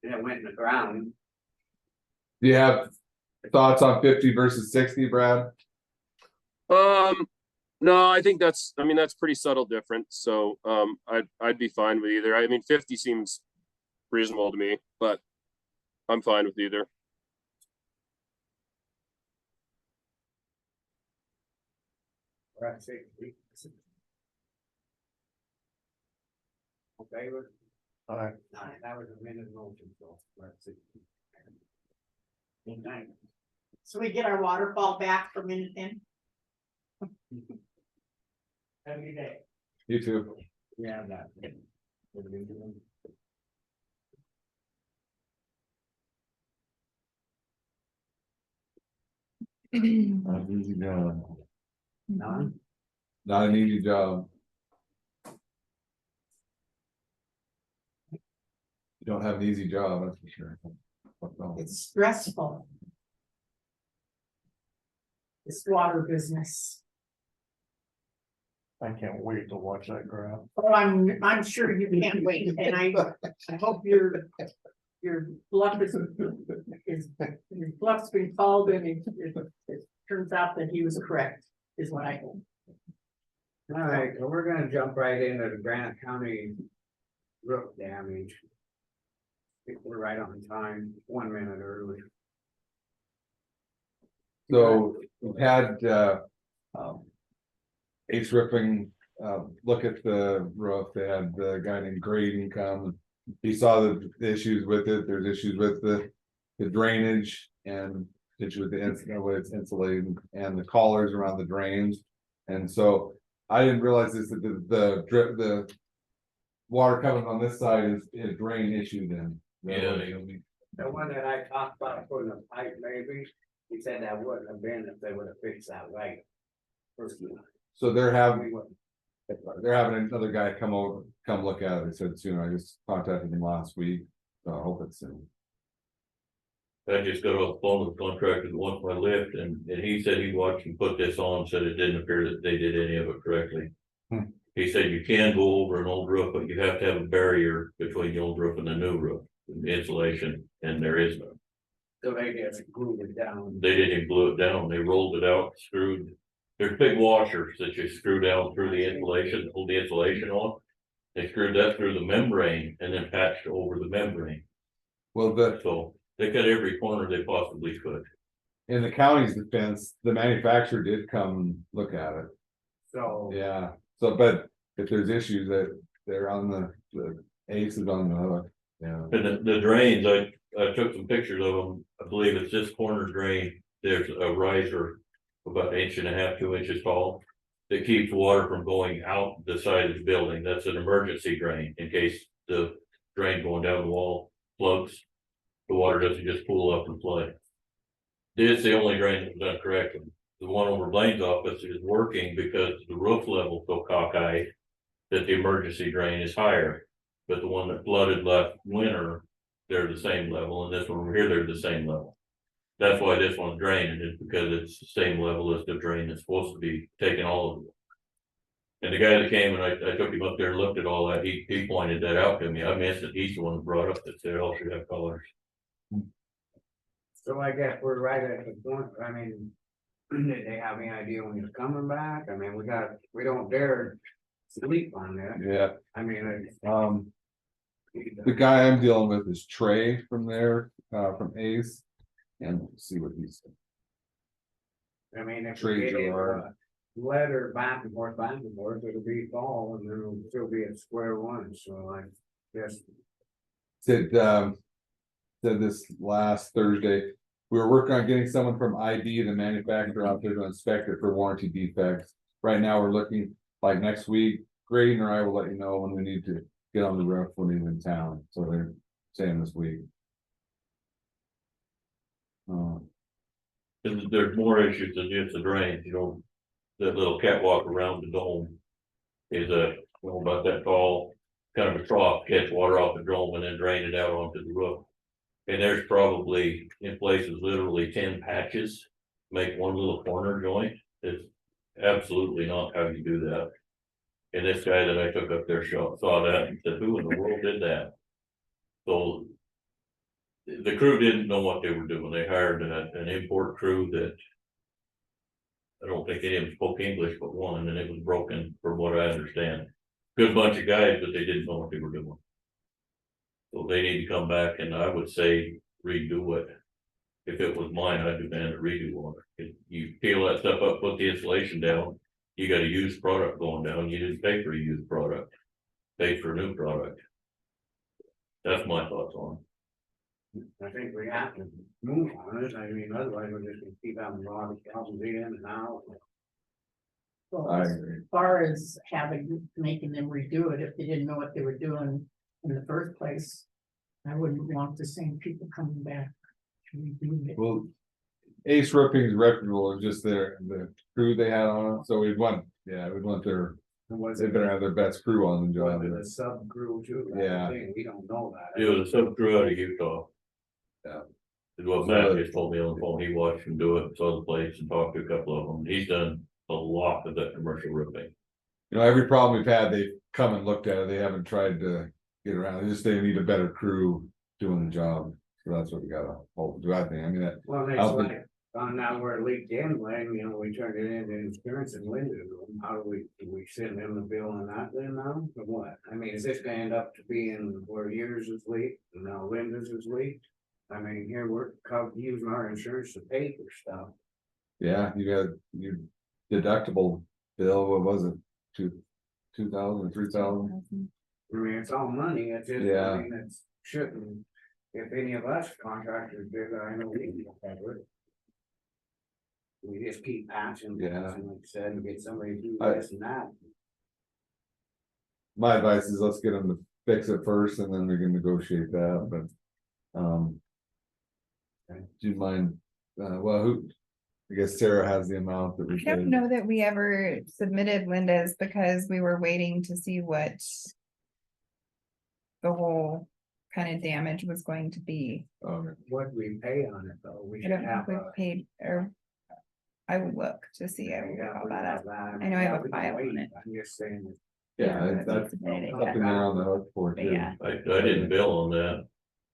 And it went in the ground. Do you have thoughts on 50 versus 60, Brad? No, I think that's pretty subtle difference. So I'd be fine with either. I mean 50 seems reasonable to me, but I'm fine with either. We're at 60. Okay, that was a minute motion, so we're at 60. Good night. So we get our waterfall back for a minute then? Have a good day. You too. Yeah, that. Not an easy job. None? Not an easy job. You don't have an easy job, that's for sure. It's stressful. This water business. I can't wait to watch that graph. Oh, I'm sure you can't wait, and I hope your bluff is your bluff's been called and it turns out that he was correct, is what I hope. All right, so we're gonna jump right into the Granite County roof damage. I think we're right on time, 1 minute early. So we've had Ace Roofing look at the roof. They had the guy named Graydon come. He saw the issues with it. There's issues with the drainage and issues with the way it's insulated and the collars around the drains. And so I didn't realize this that the water coming on this side is a drain issue then. The one that I talked about putting a pipe maybe, he said that wouldn't have been if they would have fixed that right. So they're having another guy come look at it. They said soon. I just contacted him last week. So I hope it's soon. I just got off the phone with the contractor that wants my lift, and he said he watched and put this on, said it didn't appear that they did any of it correctly. Hmm. He said you can go over an old roof, but you have to have a barrier between the old roof and the new roof, insulation, and there is none. So they just glued it down. They didn't even glue it down, they rolled it out, screwed. There's big washers that you screw down through the insulation, hold the insulation on. They screwed that through the membrane and then patched over the membrane, Well, so they cut every corner they possibly could. in the county's defense, the manufacturer did come and look at it. So. Yeah, so, but if there's issues that they're on the ace is on the hook, yeah. And the drains, I took some pictures of them, I believe it's this corner drain, there's a riser. About 1.5 to 2 inches tall, that keeps water from going out the side of the building, that's an emergency drain, in case the drain going down the wall plugs. The water doesn't just pool up and flood. This is the only drain that was done correctly. The one over Blaine's office is working because the roof level so cockeyed that the emergency drain is higher. But the one that flooded last winter, they're the same level, and this one over here, they're the same level. That's why this one's draining, is because it's the same level as the drain that's supposed to be taking all of it. And the guy that came and I took him up there and looked at all that, he pointed that out to me, I missed it, he's the one that brought up that they all should have colors. So I guess we're right at the point, I mean, did they have any idea when he's coming back? I mean, we don't dare sleep on that. Yeah, I mean, the guy I'm dealing with is Trey from there, from Ace. And we'll see what he's. I mean, if Trade we get Gerard. a letter back and forth, it'll be fall and then it'll still be at square one, so I guess. Said this last Thursday, we were working on getting someone from ID, the manufacturer, out there to inspect it for warranty defects. Right now, we're looking like next week, Graydon or I will let you know when we need to get on the roof when he's in town, so they're saying this week. There's more issues than just the drains, that little catwalk around the dome. Is about that tall, kind of a trough, catch water off the dome and then drain it out onto the roof. And there's probably in places literally 10 patches, make one little corner joint, it's absolutely not how you do that. And this guy that I took up there saw that and said, who in the world did that? So the crew didn't know what they were doing. They hired an import crew that I don't think any of them spoke English but one, and it was broken from what I understand. Good bunch of guys, but they didn't know what they were doing. So they need to come back and I would say redo it. If it was mine, I'd demand a redo on it. If you peel that stuff up, put the insulation down, you got a used product going down. You didn't pay for a used product. Pay for a new product. That's my thoughts on it. I think we have to move on it, I mean, otherwise we're just gonna keep having a lot of problems in and out. Well, I as agree. far as making them redo it, if they didn't know what they were doing in the first place. I wouldn't want the same people coming back to redo it. Well, Ace Roofing is reputable, it's just the crew they had on it, so we'd want their, Was they it better have their best crew on the job. a sub crew too? That's the Yeah. thing, we don't know that. It was a sub crew out of Utah. Yeah. Is what Matt just told me on the phone, he watched him do it, saw the place and talked to a couple of them, he's done a lot of that commercial roofing. You know, every problem we've had, they've come and looked at it, they haven't tried to get around, they need a better crew doing the job. So that's what we gotta hope, do I think, I mean, that, Well, it's I'll- like, on now where it leaked in, Blaine, we turned it into insurance and Linda, how do we send them the bill on that then now, or what? I mean, is this gonna end up to being where yours is leaked, and now Linda's is leaked? I mean, here we're using our insurance to pay for stuff. yeah, you got your deductible bill, what was it, 2,000 or 3,000? I mean, it's all money, it's just, Yeah. I mean, it's shouldn't, if any of us contractors did, I know we can cover it. We just keep patching, Yeah. like I said, and get somebody to do I- this and that. My advice is let's get them to fix it first and then we can negotiate that, but, do you mind, I guess Sarah has the amount that we I don't paid. know that we ever submitted Linda's because we were waiting to see what the whole kind of damage was going to be. What we pay on it though, we I should don't know have if we've a. paid, or I will look to see, I will Yeah, look all we that have up. that. I know I have Yeah, a we can file on wait. it. I'm just saying. Yeah, but that's submitted it something yet. they're on the hook for But too. yeah, I didn't bill on that.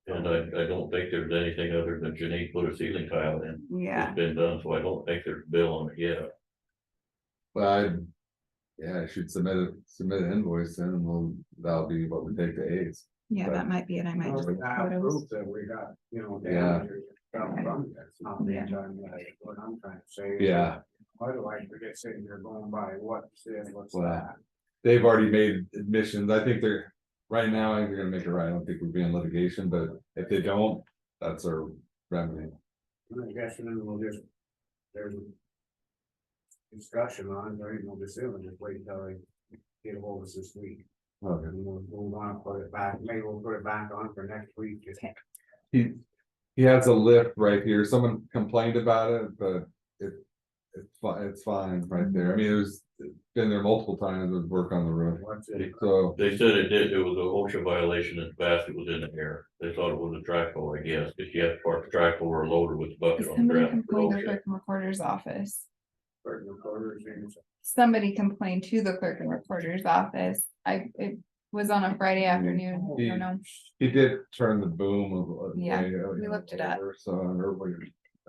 And I don't think there's anything other than Janine put a ceiling tile in. yeah, It's been done, so I don't think there's a bill on it yet. But yeah, I should submit an invoice then, and that'll be what we take to A's. yeah, that might be it, I might Well, just. we take have photos. proof that we got, Yeah. damages from it. It's not being Yeah. done, what I'm trying to say. is Yeah. Otherwise, we get sitting here going by what's this, what's Well, that. They've already made admissions. I think they're, right now, I think they're gonna make it right. I don't think we'll be in litigation, but if they don't, that's our remedy. I guess then we'll just, there's a discussion on it, there ain't no decision, just wait until they get a hold of us this week. Okay. And we'll wanna put it back, maybe we'll put it back on for next week, just. He has a lift right here. Someone complained about it, but it's fine right there. I mean, it's been there multiple times with work on the roof. What's it? So, They said it was an OSHA violation and the basket was in the air. They thought it was a track hoe, I guess, because you have to park the track hoe or a loader with the bucket on the Somebody ground. for complained to the OSHA. clerk and recorder's office. Certain recorders, things. Somebody complained to the clerk and recorder's office. It was on a Friday afternoon, I don't know. he did turn the boom of. Yeah, we looked it up. So, earlier.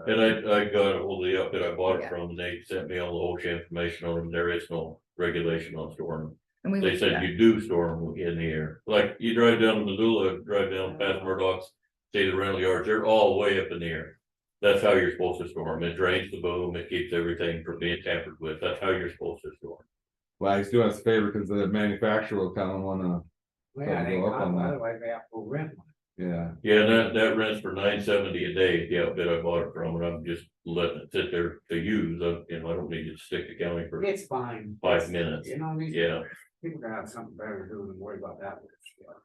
And I got a hold of the outfit I bought it Yeah. from, and they sent me all the OSHA information on them. There is no regulation on storing them. And we They looked it said up. you do store them in the air, like you drive down to Missoula, drive down past Murdoch's, say the rental yards, they're all way up in the air. That's how you're supposed to store them, it drains the boom, it keeps everything from being tampered with, that's how you're supposed to store them. Well, he's doing us a favor because the manufacturer will kind of wanna, Yeah, they go up got on one, that. otherwise they have to rent one. yeah. Yeah, that rents for $9.70 a day, the outfit I bought it from, and I'm just letting it sit there to use, I don't need to stick to county for It's fine. 5 minutes, These. yeah. People gotta have something better to do than worry about that. Stuff.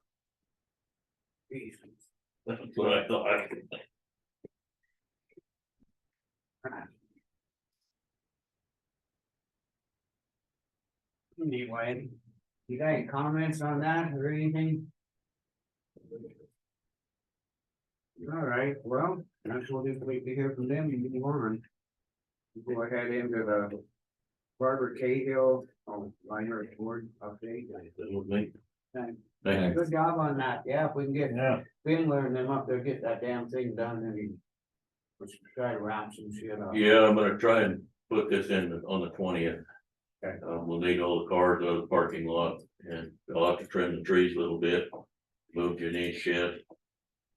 Jeez. That's what I thought. Anyway, you got any comments on that or anything? All right, well, that's what we'll wait to hear from them and move on. Go ahead into the Barbara Cahill, minor report update. That was me. Thanks. Thank you. Good job on that, yeah, if we can get Yeah, Finler and them up there, get that damn thing done, then we. Let's try to wrap some shit up. Yeah, I'm gonna try and put this in on the 20th. Okay. We'll need all the cars out of the parking lot and I'll have to trim the trees a little bit, move Janine's shed.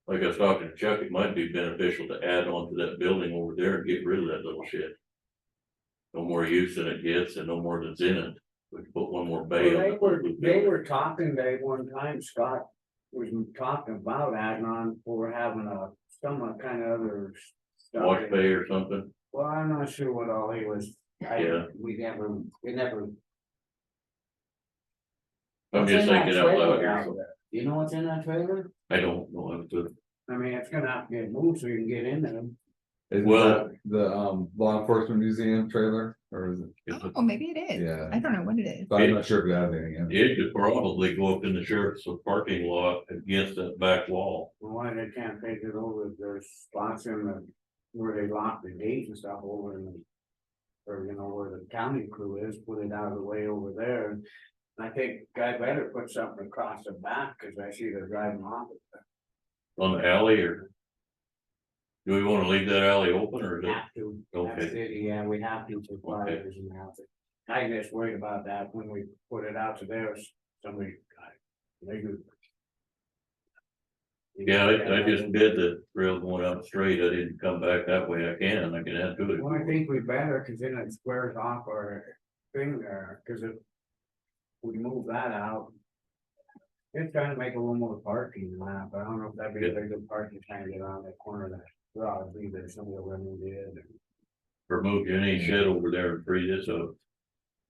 Like I was talking to Chuck, it might be beneficial to add on to that building over there and get rid of that little shed. No more use than it gets and no more that's in it. We can put one more bay Well, on they it. were talking, one time, Scott was talking about adding on for having a, some kind of other. stuff. Wash bay or something. Well, I'm not sure what all he was. Yeah. We never. I'm What's just in that thinking out trailer loud down here. there? You know what's in that trailer? I don't know. I'm good. I mean, it's gonna have to get moved so you can get in there. Is Well- that the law enforcement museum trailer or is it? Oh, maybe it is. Yeah. I don't know what it is. I'm not sure if it has anything in it. It could probably go up in the sheriff's parking lot against that back wall. Why they can't take it over, there's spots in the, where they lock the gates and stuff over in the. Or where the county crew is, put it out of the way over there. And I think guy better put something across the back, cause I see they're driving off it. On the alley or? Do we wanna leave that alley open or is it? Have to. Okay. That's it, yeah, we have to for fires and have it. I just worried about that when we put it out to theirs, somebody. They do. Yeah, I just did the rail going out straight. I didn't come back that way. I can add to it. Well, I think we better, cause then it squares off our thing there, cause if. We move that out. It's trying to make a little more parking than that, but I don't know if that'd be a very good parking trying to get around that corner of that garage either, somebody will remove it. Remove any shed over there and free this up.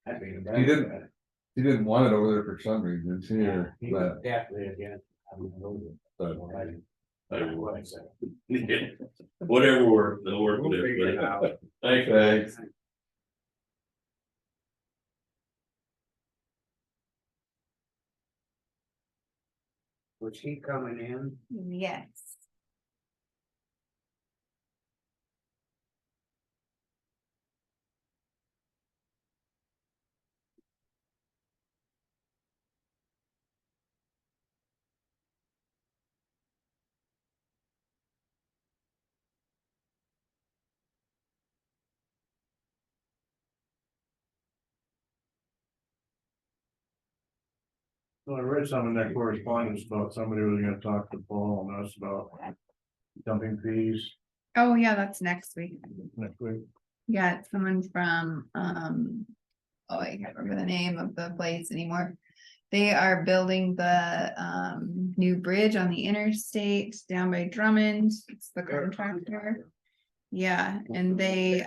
That'd be the He best. didn't- He didn't want it over there for some reason, too, Yeah, he was but, definitely against. having it over. but So I didn't- I don't what know. I said. Whatever works, they'll work We'll with figure it out. it. Thanks. thanks. Was he coming in? Yes. So I read some in that correspondence about somebody was gonna talk to Paul and us about dumping fees Oh, yeah, that's next week. next week. Yeah, it's someone from, oh, I can't remember the name of the place anymore. They are building the, new bridge on the interstate down by Drummond. It's the contractor. Yeah, and they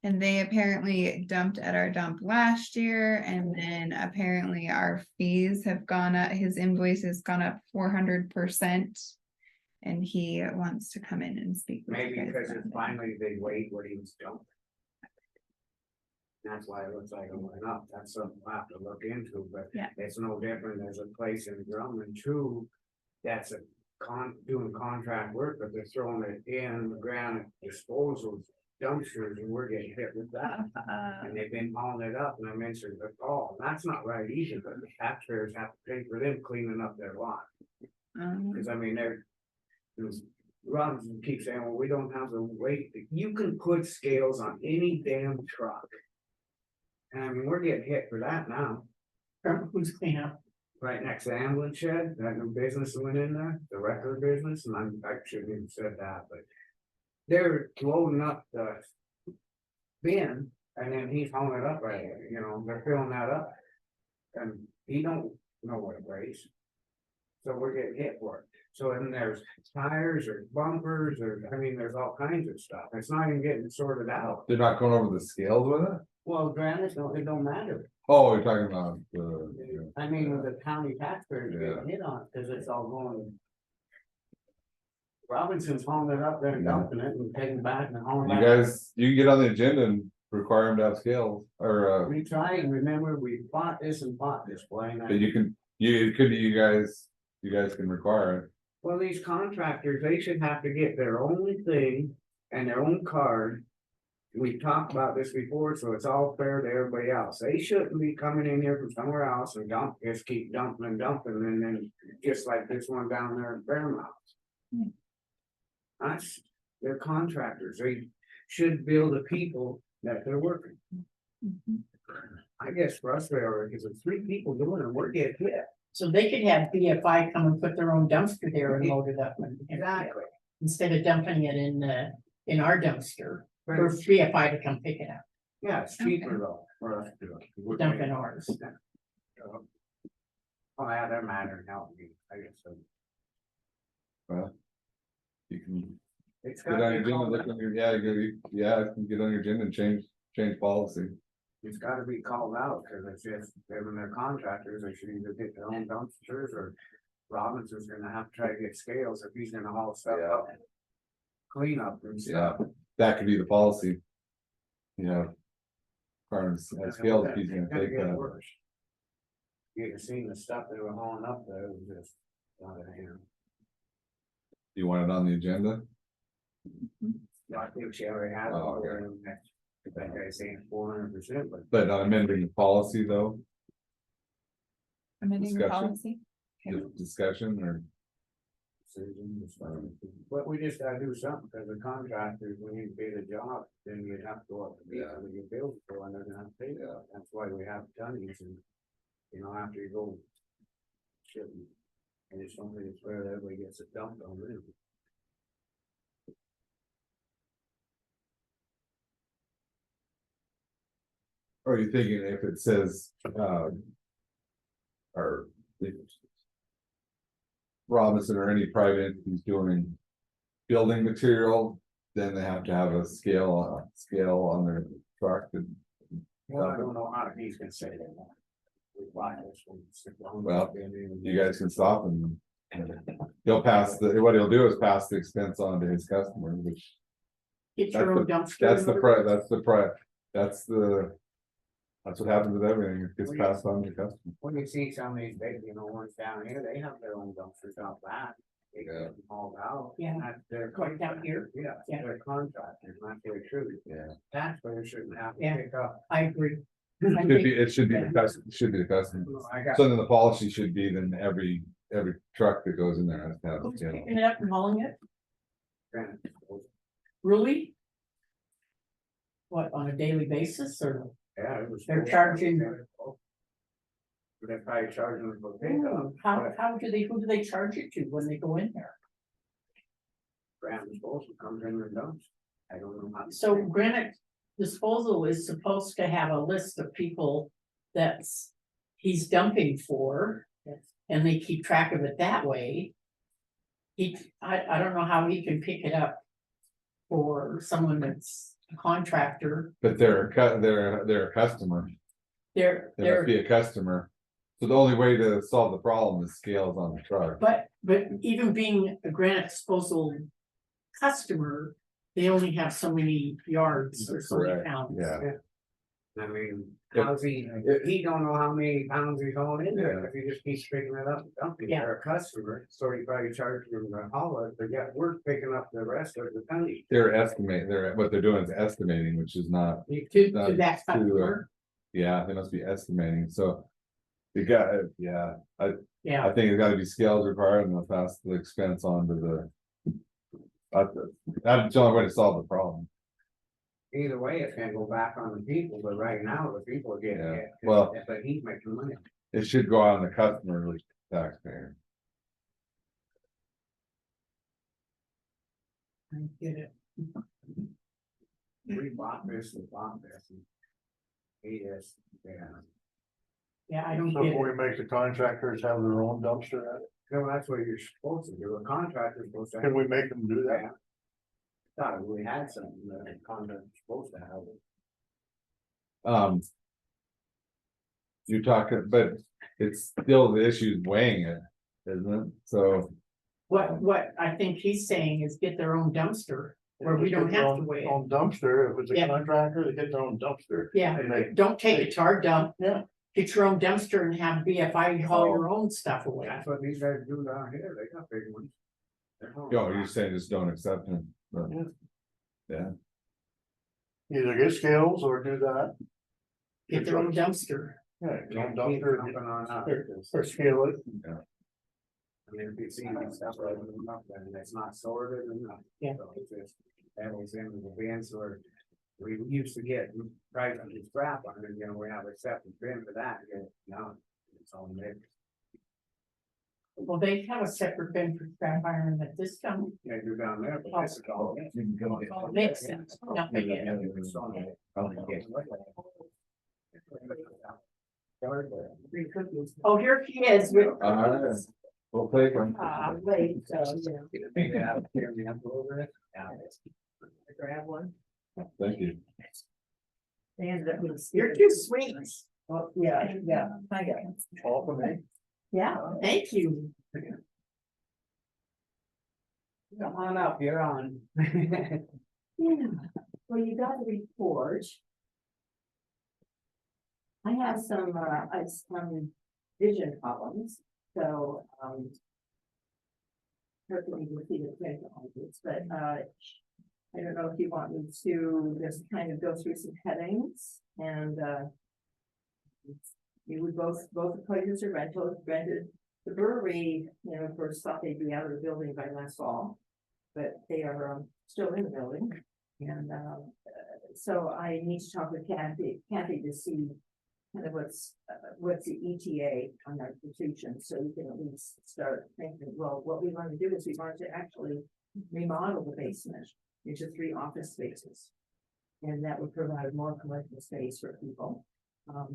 apparently dumped at our dump last year, and then apparently our fees have gone up, his invoice has gone up 400%. And he wants to come in and speak. with you Maybe guys because about it's it. finally they wait what he was dumping. That's why it looks like it went up. That's something we'll have to look into, but Yeah. it's no different. There's a place in Drummond too. That's doing contract work, but they're throwing it in the ground disposal dumpsters, and we're getting hit with that. And they've been hauling it up, and I mentioned the call, and that's not right either, but the taxpayers have to pay for them cleaning up their lot. Cause I mean, Robinson keeps saying, well, we don't have the weight, you can put scales on any damn truck. And I mean, we're getting hit for that now, From who's cleanup? right next to the ambulance shed, that new business that went in there, the record business, and I shouldn't even said that, but. They're loading up the bin, and then he's hauling it up right there, you know, they're filling that up. And he don't know what it weighs. So we're getting hit for it. So then there's tires or bumpers or, I mean, there's all kinds of stuff. It's not even getting sorted out. They're not going over the scales with it? Well, granted, it don't matter. Oh, you're talking about the. I mean, the county taxpayers Yeah. getting hit on it, cause it's all going. Robinson's hauling it up there and dumping it and taking it back and hauling it You back. guys, you can get on the agenda and require them to have scales, or, We tried, and remember, we fought this, Blaine. but you can, it could be you guys can require it. Well, these contractors, they should have to get their own thing and their own card. We've talked about this before, so it's all fair to everybody else. They shouldn't be coming in here from somewhere else and just keep dumping and dumping, and then just like this one down there in Fairmount. They're contractors, they should bill the people that they're working. I guess frustrated, because it's 3 people doing it, we're getting hit. So they could have BFI come and put their own dumpster there and load it up and. Exactly. Instead of dumping it in our dumpster, for BFI to come pick it up, Yeah, it's cheaper though, for us to do it. dump in ours. Oh, yeah, they're matter help me, I guess so. You can It's get on gotta your be agenda, called look out. on your, you can get on your agenda and change policy. It's gotta be called out, cause it's just, when they're contractors, they should either get their own dumpsters or Robinson's gonna have to try to get scales if he's gonna haul stuff Yeah. up. Clean up and Yeah, stuff. that could be the policy. Yeah. Scales, if he's It's gonna take get that. worse. You can see the stuff they were hauling up there, it was just, out of hand. You want it on the agenda? I think she already had. it Oh, okay. there, and that guy's saying 400%, but But amending the policy though, Amending the Discussion? policy. discussion or, decision is fine. But we just gotta do something, because the contractors, when you pay the job, then you have to go up to bid, Yeah. and you build for, and they're gonna have to pay that, that's why we have tonnages and. You know, after you go. Shipping. And it's only it's where everybody gets it dumped on them. or are you thinking if it says, or if Robinson or any private entities doing building material, then they have to have a scale on their truck and. Well, I don't know how he's gonna say that. We buy this one, stick it on Well, the bin and- You guys can stop and he'll pass what he'll do is pass the expense on to his customer, which Get your own dumpster. that's the and pri, load it. that's the That's what happens with everything, it gets passed on to the customer. When you see some of these big, ones down here, they have their own dumpsters out back. They get them hauled out. Yeah. That's their Right down here? Yeah, Yeah. they're contractors, not their true. Yeah. Taxpayers shouldn't have to Yeah. pick up. I agree. I Should think- be, it should be the customer, should be the customer. I got, So then the policy should be then every truck that goes in there has to have, Who's you know. picking it up and hauling it? granted, Really? What, on a daily basis or? yeah, it was. They're charging- They're probably charging them for pickup. How do they, who do they charge it to when they go in there? Granted, disposal comes in and dumps. I don't know how. So Granite Disposal is supposed to have a list of people that's he's dumping for. And they keep track of it that way. I don't know how he can pick it up for someone that's a contractor. But they're a customer, They're, they must be a customer. So the only way to solve the problem is scales on the truck. but even being a Granite Disposal customer, they only have so many yards or so many Correct, pounds. yeah. I mean, If- how's he don't know how many pounds he's hauling in there, if he just keeps picking it up and dumping, Yeah. they're a customer, so he probably charged them the haul it, but yet we're picking up the rest of the penny. What they're doing is estimating, which is not, To Not that to, customer, yeah, they must be estimating, so. You got, yeah, I yeah, think it's gotta be scales required and they'll pass the expense on to the. That's the only way to solve the problem. Either way, it's gonna go back on the people, but right now, the people are getting Yeah, it, well- but he's making money. It should go on the customer, like taxpayer. I get it. We bought this and bought this. And he is, yeah, Yeah, I don't So get can we it. make the contractors have their own dumpster at it? no, that's what you're supposed to do, a contractor's supposed to. Can we make them do that? Thought we had something that a contractor's supposed to have. You're talking, but it's still the issue weighing it, isn't it? So, What I think he's saying is get their own dumpster, where we don't have to weigh it. Own dumpster, if it's Yeah. a contractor, they get their own dumpster. Yeah, And they- don't take it to our dump. Yeah. Get your own dumpster and have BFI haul Oh. your own stuff away. That's what these guys do down here, they got big ones. They're hauling yo, you're around. saying just don't accept him, but. Yeah. Yeah, Either get scales or do that. Get their own dumpster. Yeah, get Can't own keep dumpster, dumping on us. or scale it. I mean, if you see these stuff, like, and it's not sorted and nothing. Yeah. So it's just, that was in the bins where we used to get price on the scrap on it, we have a separate bin for that, now it's all mixed. Well, they have a separate bin for scrap iron at this time. Yeah, you're down there, but this is all. Makes sense. Nothing in it. Oh, here she is with. alright, we'll take him. Late, so, Grab one. Thank you. They ended up with. You're too sweet. Oh, yeah, I got it. All for me. Yeah. Thank you. Come on up, you're on. Yeah, well, you got a report. I have some vision problems, so, hopefully you'll see the print on this, but, I don't know if you want me to just kind of go through some headings and, you would both places are rented. The brewery, of course, thought they'd be out of the building by last fall, but they are, still in the building. And, so I need to talk with Kathy to see kind of what's the ETA on our completion, so we can at least start thinking, well, what we want to do is we want to actually remodel the basement into 3 office spaces. And that would provide more commercial space for people.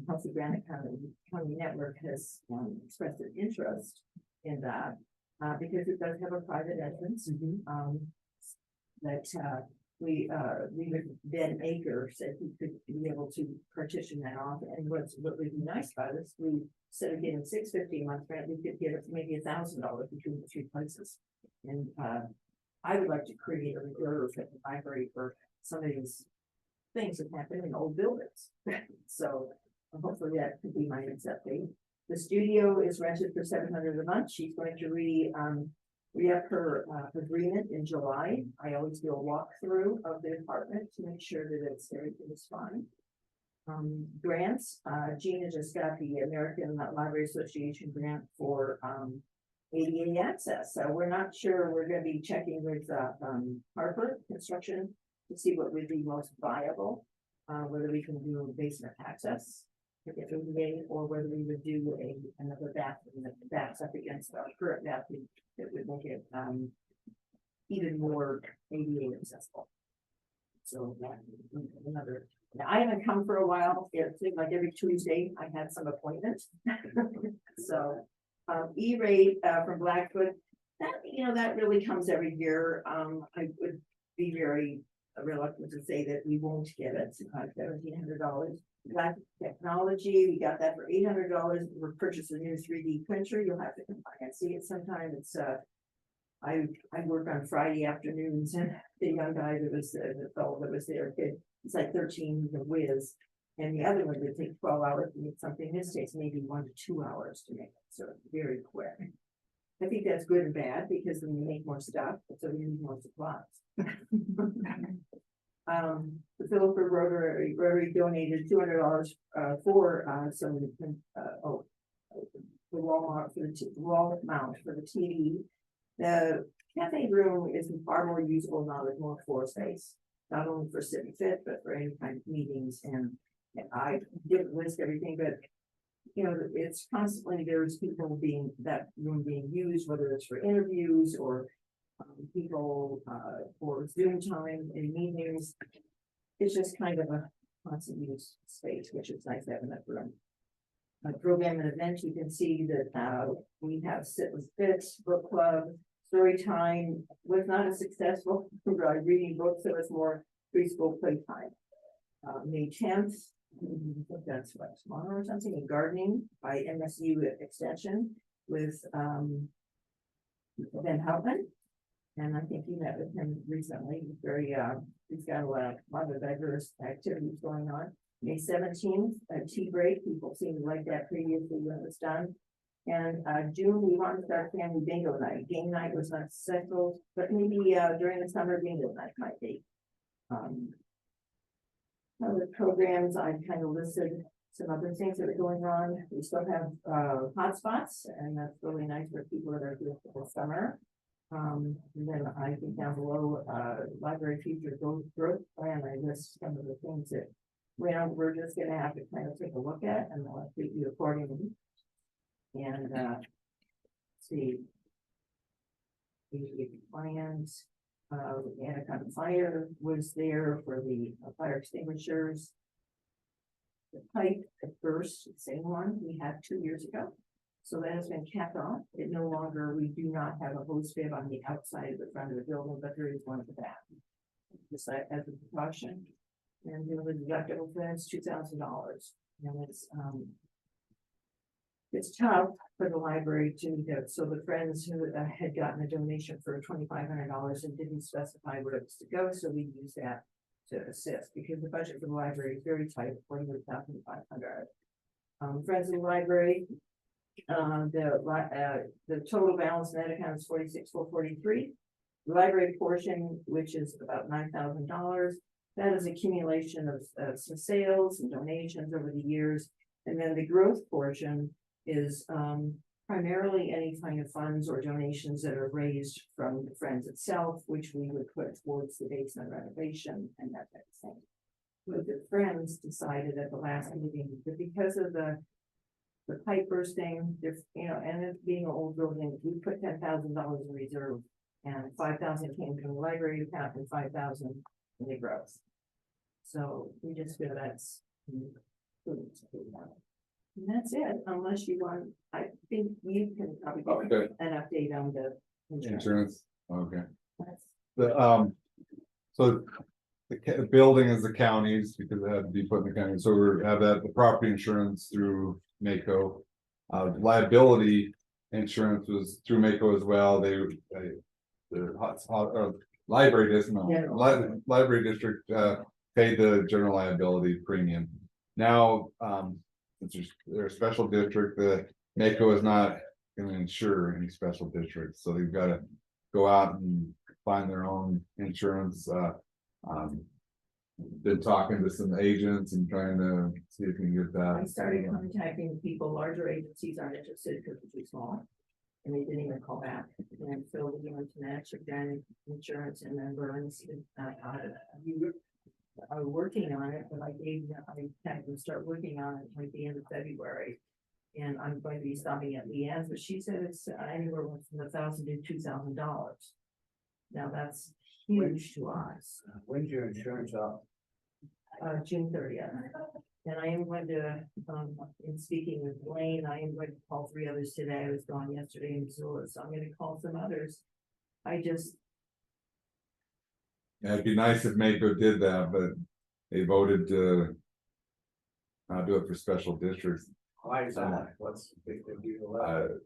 Healthy Granite County Network has expressed an interest in that, because it does have a private entrance. That we would, Ben Aker said he could be able to partition that off, and what would be nice about this, we instead of getting $650 a month rent, we could get it maybe $1,000 between the 3 places. And I would like to create a reserve at the library for some of these things that happen in old buildings. So Hopefully that could be my next update. The studio is rented for $700 a month. She's going to re-up her agreement in July. I always do a walkthrough of the apartment to make sure that everything is fine. Grants, Gina just got the American Library Association grant for ADA access. So we're not sure, we're gonna be checking with Harper Construction to see what would be most viable. Whether we can do a basement access to get ADA, or whether we would do another bathroom that backs up against our current bathroom that would make it even more ADA accessible. So that another. Now, I haven't come for a while. It seemed like every Tuesday I had some appointments. So, E-rate from Blackfoot, that really comes every year. I would be very reluctant to say that we won't get it. $1,700. Black Technology, we got that for $800. We're purchasing a new 3D printer. You'll have to come by and see it sometime. It's I work on Friday afternoons, and the young guy that was the fellow that was there, it's like 13 the whiz, and the other one would take 12 hours to make something. This takes maybe 1 to 2 hours to make it, so it's very quick. I think that's good and bad, because then we make more stuff, so we need more supplies. The Phillipsburg Rotary donated $200 for some the wall mount for the TV. The cafe room is far more usable now with more floor space, not only for sit and fit, but for any kind of meetings. And I didn't list everything, but it's constantly, there's people that room being used, whether it's for interviews or people for Zoom time in meetings. It's just kind of a constant use space, which is nice having that room. Program and event, you can see that we have Sit with Fits, book club, story time was not as successful reading books, so it's more preschool playtime. May 10th, I think that's what, tomorrow or something, in gardening by MSU Extension with Ben Houtman. And I think you met with him recently. He's very he's got a lot of diverse activities going on. May 17th, a tea break. People seem to like that previously when it was done. And June, we want to start family bingo night. Game night was not successful, but maybe during the summer bingo night might be. Other programs, I kind of listed some other things that are going on. We still have hotspots, and that's really nice for people that are here for the summer. And then I think down below, library future growth plan, I list some of the things that we're just gonna have to kind of take a look at, and I'll update you accordingly. And see the plans. Anacon Fire was there for the fire extinguishers. The pipe at first, same one we had 2 years ago. So that has been capped off. It no longer, we do not have a hose bib on the outside of the front of the building, but there is one at the back. Just as a precaution. And the deductible for that's $2,000. And it's tough for the library to do. So the friends who had gotten a donation for $2,500 and didn't specify where it was to go, so we use that to assist, because the budget for the library is very tight, $41,500. Friends of the library. The total balance net account is $46,443. The library portion, which is about $9,000, that is accumulation of some sales and donations over the years. And then the growth portion is primarily any kind of funds or donations that are raised from the Friends itself, which we would put towards the basement renovation and that type of thing. But the Friends decided at the last meeting that because of the pipe bursting, and it being an old building, we put $10,000 in reserve, and $5,000 came from the library account and $5,000 in the growth. So we just feel that's prudent to do that. And that's it, unless you want, I think you can probably give an update on the Insurance, okay. So the building is the county's because it had to be put in the county, so we have that, the property insurance through Mako. Liability insurance was through Mako as well. The library district, library district paid the general liability premium. Now, they're a special district, the NACO is not gonna insure any special districts, so they've gotta go out and find their own insurance, been talking to some agents and trying to see if we can get I that. started contacting people, larger agencies aren't interested because they're too small. And they didn't even call back, and Phil, we went to National Granite Insurance and then Burns, are working on it, but I had to start working on it like the end of February. And I'm going to be stopping at Leanne's, but she said it's anywhere from $1,000 to $2,000. Now that's huge to us. When's your insurance up? June 30th. And I am going to, in speaking with Blaine, I am going to call 3 others today. I was gone yesterday in Missoula, so I'm gonna call some others. I just, Yeah, it'd be nice if Mako did that, but they voted to not do it for special districts. Why is that? What's the big deal? about it?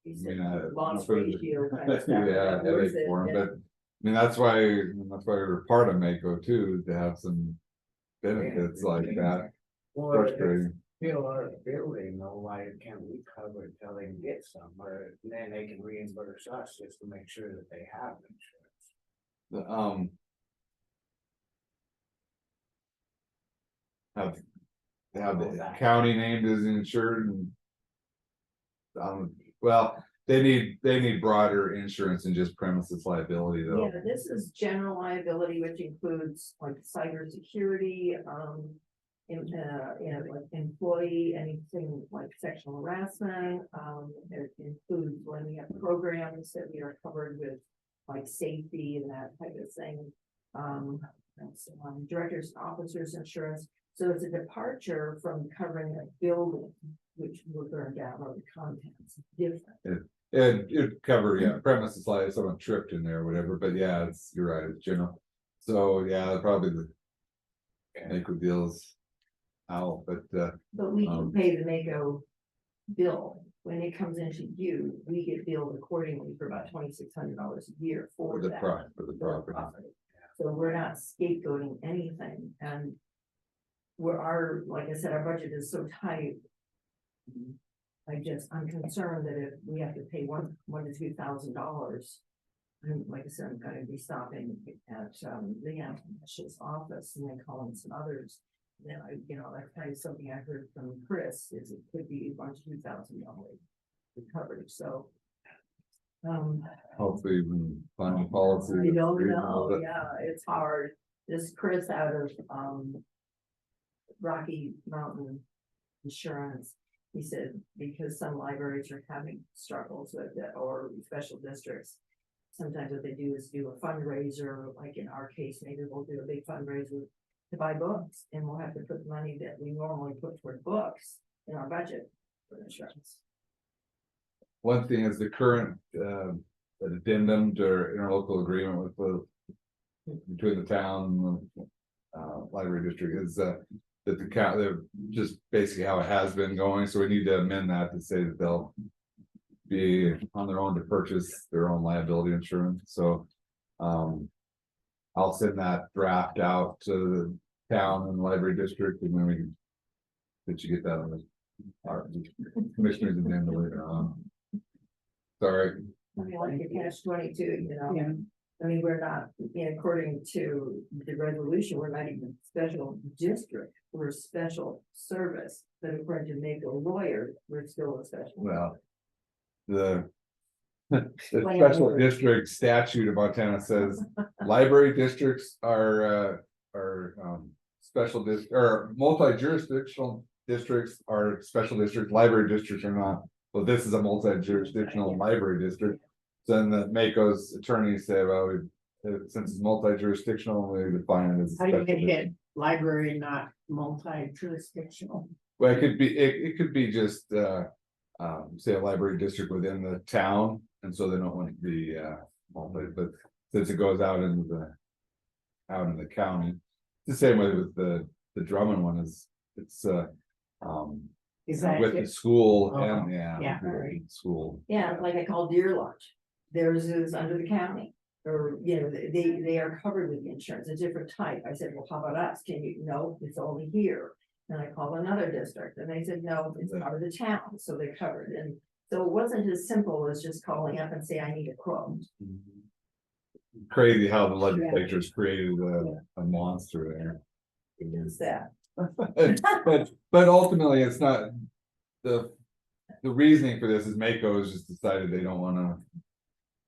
he I said, mean, loss sort of- ratio kind of stuff. Yeah, headache for 'em, but, I mean, that's why we're part of Mako too, to have some benefits like that. Well, Frustrating. Bill our building, though, why can't we cover it till they can get somewhere, then they can reimburse us just to make sure that they have insurance. Have the county named as insured and. Well, they need broader insurance than just premises liability though. Yeah, this is general liability, which includes like cybersecurity, like employee, anything like sexual harassment. It includes when we have programs that we are covered with, like safety and that type of thing. Directors, officers insurance. So it's a departure from covering a building, which will burn down, or the contents, different. It cover, yeah, premises like someone tripped in there or whatever, but yeah, you're right, it's general. So, yeah, probably the. Mako deals out, but But we can pay the Mako bill. When it comes into you, we get billed accordingly for about $2,600 a year for for that. the property. So we're not scapegoating anything, and like I said, our budget is so tight. I'm concerned that if we have to pay $1,000 to $2,000. And like I said, I'm gonna be stopping at Leanne's office and then calling some others. Then that's kind of something I heard from Chris, is it could be a bunch of $2,000 coverage, so. Hopefully, we can find a policy. I don't that's know, reasonable, yeah, it's hard. This Chris out of, Rocky Mountain Insurance, he said, because some libraries are having struggles with it, or special districts. Sometimes what they do is do a fundraiser, like in our case, maybe we'll do a big fundraiser to buy books, and we'll have to put money that we normally put toward books in our budget for insurance. One thing is the current addendum to our interlocal agreement with between the town and library district is that the count, they're just basically how it has been going, so we need to amend that to say that they'll be on their own to purchase their own liability insurance, so I'll send that draft out to the town and library district, and then we can that you get that on our commissioners agenda later on. Sorry. I mean, like a catch-22, Yeah. I mean, we're not, according to the resolution, we're not even special district, we're a special service. But according to Mako lawyer, we're still a special. Well, the special district statute of Montana says library districts are special or multi-jurisdictional districts are special districts, library districts are not. Well, this is a multi-jurisdictional library district. Then the Mako's attorneys say, well, since it's multi-jurisdictional, we define it as. How do you make it library, not multi-jurisdictional? Well, it could be just, say a library district within the town, and so they don't want to be, multi, but since it goes out in the county. The same way with the Drummond one it's with the school and, Yeah. school. Yeah, like I call Deer Lodge, theirs is under the county. Or, they are covered with the insurance, a different type. I said, well, how about us? No, it's only here. And I called another district and they said, no, it's part of the town, so they're covered. And so it wasn't as simple as just calling up and say, I need a quote. Crazy how the legislature's created a monster there. Is that, But ultimately, it's not, the reasoning for this is Mako has just decided they don't wanna.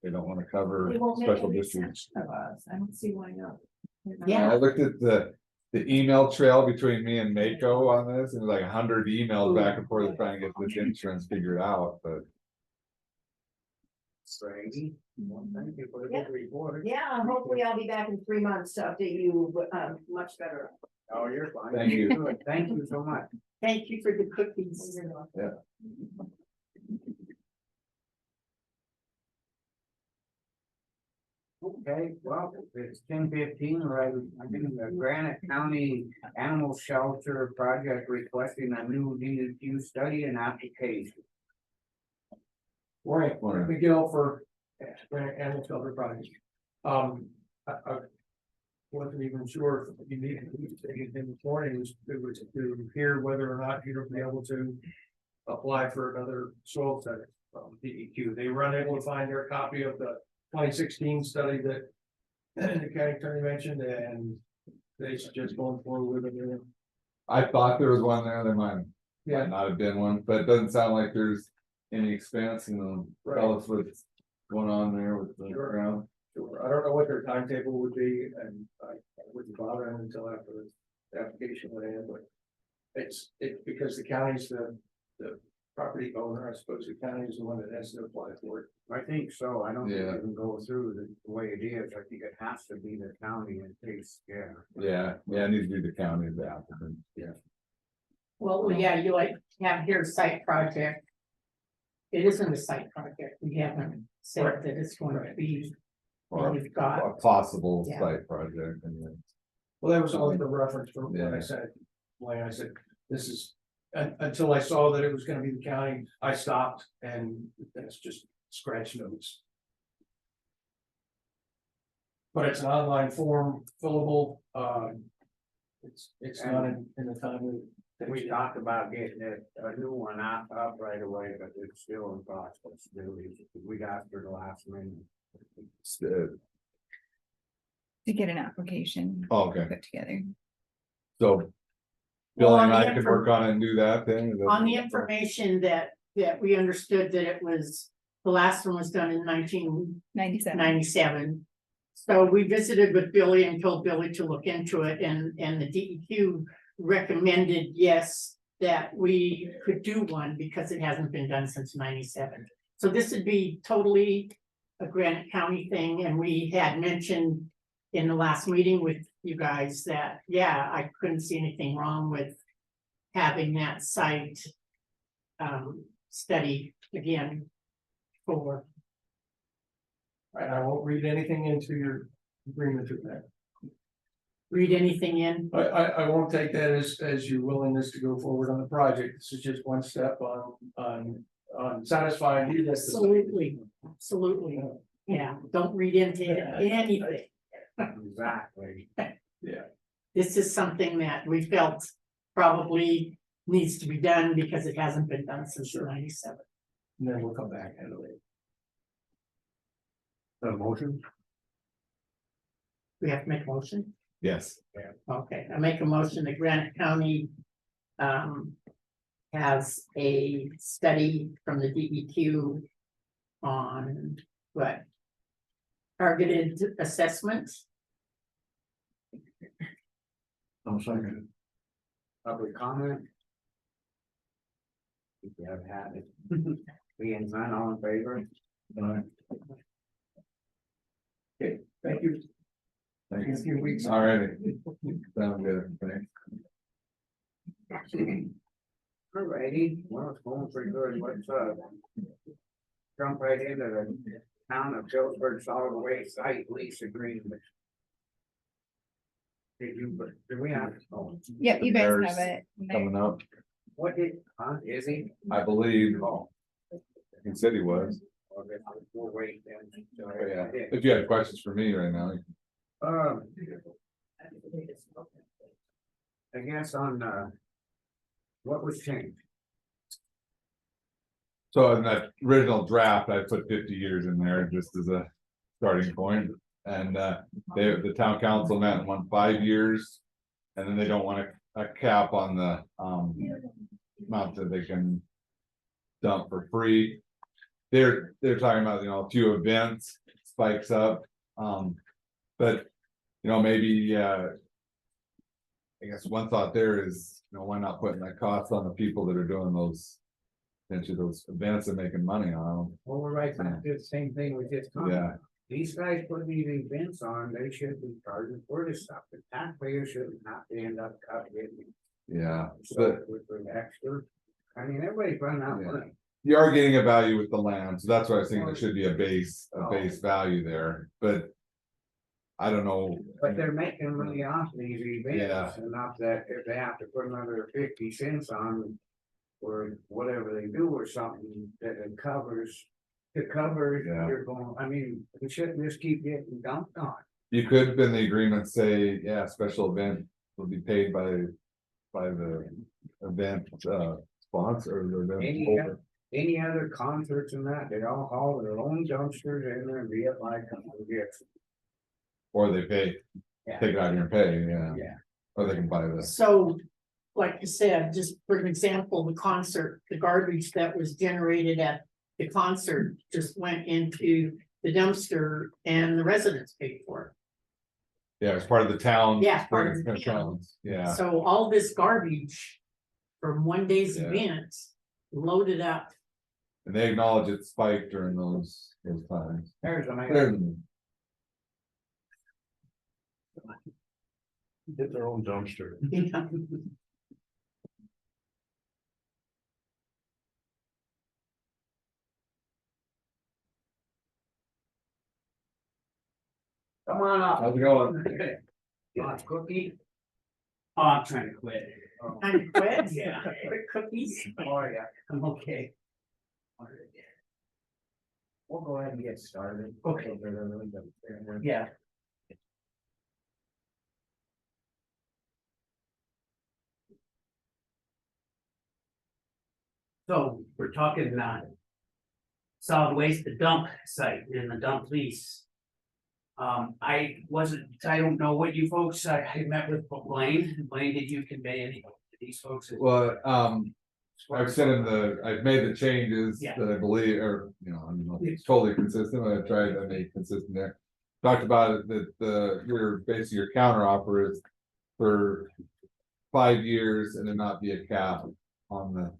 They don't wanna cover it won't make special any districts. sense to us. I don't see why not. Yeah. I looked at the email trail between me and Mako on this, and it was like 100 emails back and forth trying to get this insurance figured out, but. Brady, well, thank you for the Yeah. good report. Yeah, hopefully I'll be back in 3 months to update you, much better. Oh, you're fine. Thank you. Good. Thank you so much. Thank you for the cookies. Okay, well, it's 10:15, right? I think the Granite County Animal Shelter Project requesting a new DEQ study and application. Morning, Morning. Miguel for Animal Shelter Project. I wasn't even sure if you needed to take it in this morning, it was to hear whether or not you'd be able to apply for another soil study from DEQ. They were unable to find their copy of the 2016 study that the county attorney mentioned, and they suggest going forward with it. I thought there was one there, there might Yeah, not have been one, but it doesn't sound like there's any expense, tell us what's going on there with the Sure. ground. sure. I don't know what their timetable would be, and I wouldn't bother them until after the application went in, but it's because the county's the property owner. I suppose the county is the one that has to apply for it. I think so. I don't think Yeah. it can go through the way it is. I think it has to be the county in case, yeah. Yeah, it needs to be the county as the applicant. Yeah. Well, yeah, you like have here site project. It isn't a site project. We haven't said that it's going to be. Or And we've got, a possible Yeah. site project, and then, Well, that was only the reference from what I Yeah. said. When I said, this is, until I saw that it was gonna be the county, I stopped, and that's just scratch notes. But it's an online form, fillable, it's not in the time that. We talked about getting a new one up right away, but it's still in process. We got through the last minute. To get an application oh, okay, put together. so. Well, Bill on and I the could work on it and do that then? Is that- on the information that we understood that it was, the last one was done in 1997. So we visited with Billy and told Billy to look into it, and the DEQ recommended, yes, that we could do one because it hasn't been done since 97. So this would be totally a Granite County thing, and we had mentioned in the last meeting with you guys that, yeah, I couldn't see anything wrong with having that site study again for. Right, I won't read anything into your agreement with that. Read anything in. I won't take that as your willingness to go forward on the project. This is just one step on satisfying you. That's the- Absolutely, absolutely. Yeah, don't read into anything. Exactly. This is something that we felt probably needs to be done because it hasn't been done since 97. And then we'll come back at it later. A motion? We have to make a motion. Yes, Okay, I make a motion that Granite County has a study from the DEQ on what? Targeted assessment. I'm sorry. Public comment? If you have had it. Being none, all in favor? Thank you. thanks. In a few weeks. All righty. Sound good, thanks. Alrighty, well, it's going pretty good. Let's jump right into the town of Phillipsburg solid waste site lease agreement. Did we have, oh, Yeah, you guys There's have it. Coming up, what did, is he? I believe, he said he was, Okay, we'll wait then. but yeah, if you have questions for me right now. I guess on What was changed? So in that original draft, I put 50 years in there just as a starting point. And the town council met and won 5 years. And then they don't want a cap on the amount that they can dump for free. They're talking about, a few events, spikes up. But maybe I guess one thought there is, why not putting that cost on the people that are doing those events and making money on them? Well, we're right back to the same thing we just talked Yeah. about. These guys put these events on, they should be charging for this stuff. The taxpayers shouldn't have to end up cutting it. Yeah, So but with the extra, I mean, everybody's running out of money. you are getting a value with the land, so that's why I was thinking there should be a base value there, but. I don't know. But they're making money off these Yeah. events, enough that if they have to put another 50 cents on. Or whatever they do or something that it covers. To cover, Yeah. you're going, I mean, we shouldn't just keep getting dumped on. You could, in the agreement, say, yeah, special event will be paid by the event sponsor or the event Any, holder. any other concerts and that, they all haul their own dumpsters in there and be it like, gifts. Or they pay, Yeah. take it out of your pay, yeah. Yeah. Or they can buy this. So, like you said, just for an example, the concert, the garbage that was generated at the concert just went into the dumpster and the residents paid for Yeah, it's part of the town. Yeah, part of the Spring towns, it. Yeah, So all this garbage from one day's Yeah. event loaded up. and they acknowledge it spiked during those times. There's a man. There's- Get their own dumpster. Come on up. How's it going? Want cookie? Oh, I'm trying to quit. Kind of quit. Yeah. Quick cookies. Oh, yeah. I'm okay. We'll go ahead and get started. Okay. Yeah. Yeah. So we're talking solid waste, the dump site and the dump lease. I don't know what you folks, I met with Blaine. Blaine, did you convey any to these folks? Well, I've made the changes Yeah. that I believe, or, I'm not totally consistent, but I tried to make consistent there. Talked about it, that your counter offer is for 5 years and then not be a cap on the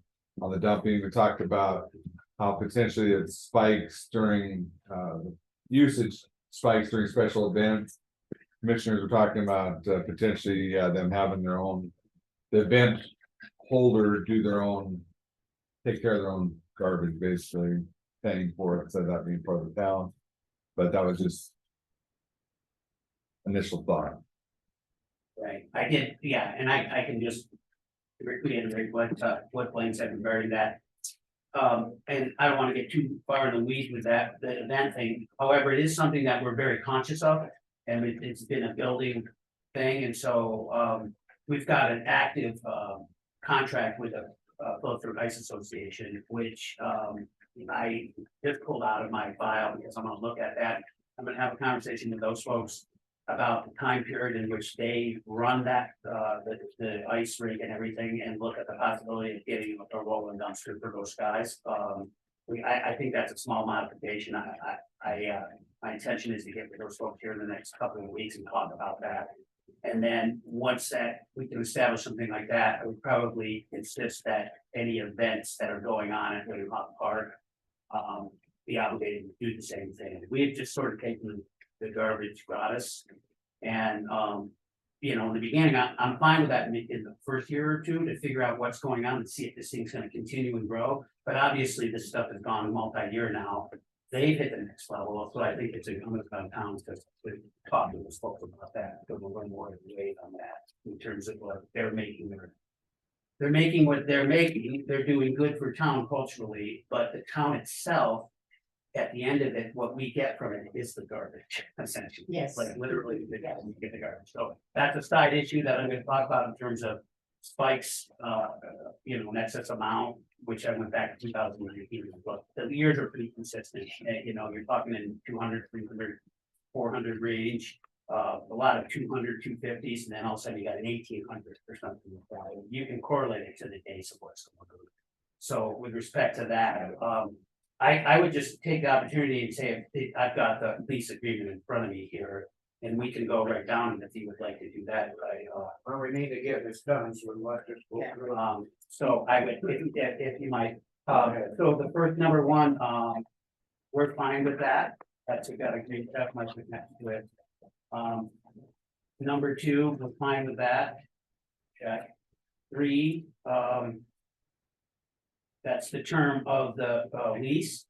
dumping. We talked about how potentially it spikes during, usage spikes during special events. Commissioners were talking about potentially, them having their own, the event holder do their own, take care of their own garbage, basically paying for it, so that being part of the town. But that was just initial thought. Right, I did, yeah, and I can just reiterate what Blaine said regarding that. And I don't want to get too far in the weeds with that, the event thing, however, it is something that we're very conscious of. And it's been a building thing, and so, we've got an active, contract with a Flow-Through Ice Association, which, I just pulled out of my file because I'm gonna look at that. I'm gonna have a conversation with those folks about the time period in which they run that, the ice rink and everything, and look at the possibility of getting a rolling dumpster for those guys. I think that's a small modification. My intention is to get with those folks here in the next couple of weeks and talk about that. And then once that, we can establish something like that, I would probably insist that any events that are going on at William Hawk Park. Be obligated to do the same thing. We had just sort of taken the garbage gratis. And, in the beginning, I'm fine with that in the first year or two to figure out what's going on and see if this thing's gonna continue and grow. But obviously, this stuff has gone multi-year now. They've hit the next level, so I think it's incumbent on towns to talk to those folks about that, because we'll learn more weight on that in terms of what they're making. They're making what they're making, they're doing good for town culturally, but the town itself. At the end of it, what we get from it is the garbage, essentially. Yes. Like literally, we get the garbage. So that's a side issue that I'm gonna talk about in terms of spikes, in excess amount, which I went back to 2019, but the years are pretty consistent. You're talking in 200, 300, 400 range. A lot of 200, 250s, and then all of a sudden you got an 1800 or something like that. You can correlate it to the days of what's going on. So with respect to that, I would just take the opportunity and say, I've got the lease agreement in front of me here. And we can go right down if you would like to do that, right? Well, we need to get this done, so let's just go through. So I would, if you might, so the first number one, we're fine with that. That's, we got a green check mark next to it. Number two, we're fine with that. Check. 3, that's the term of the lease.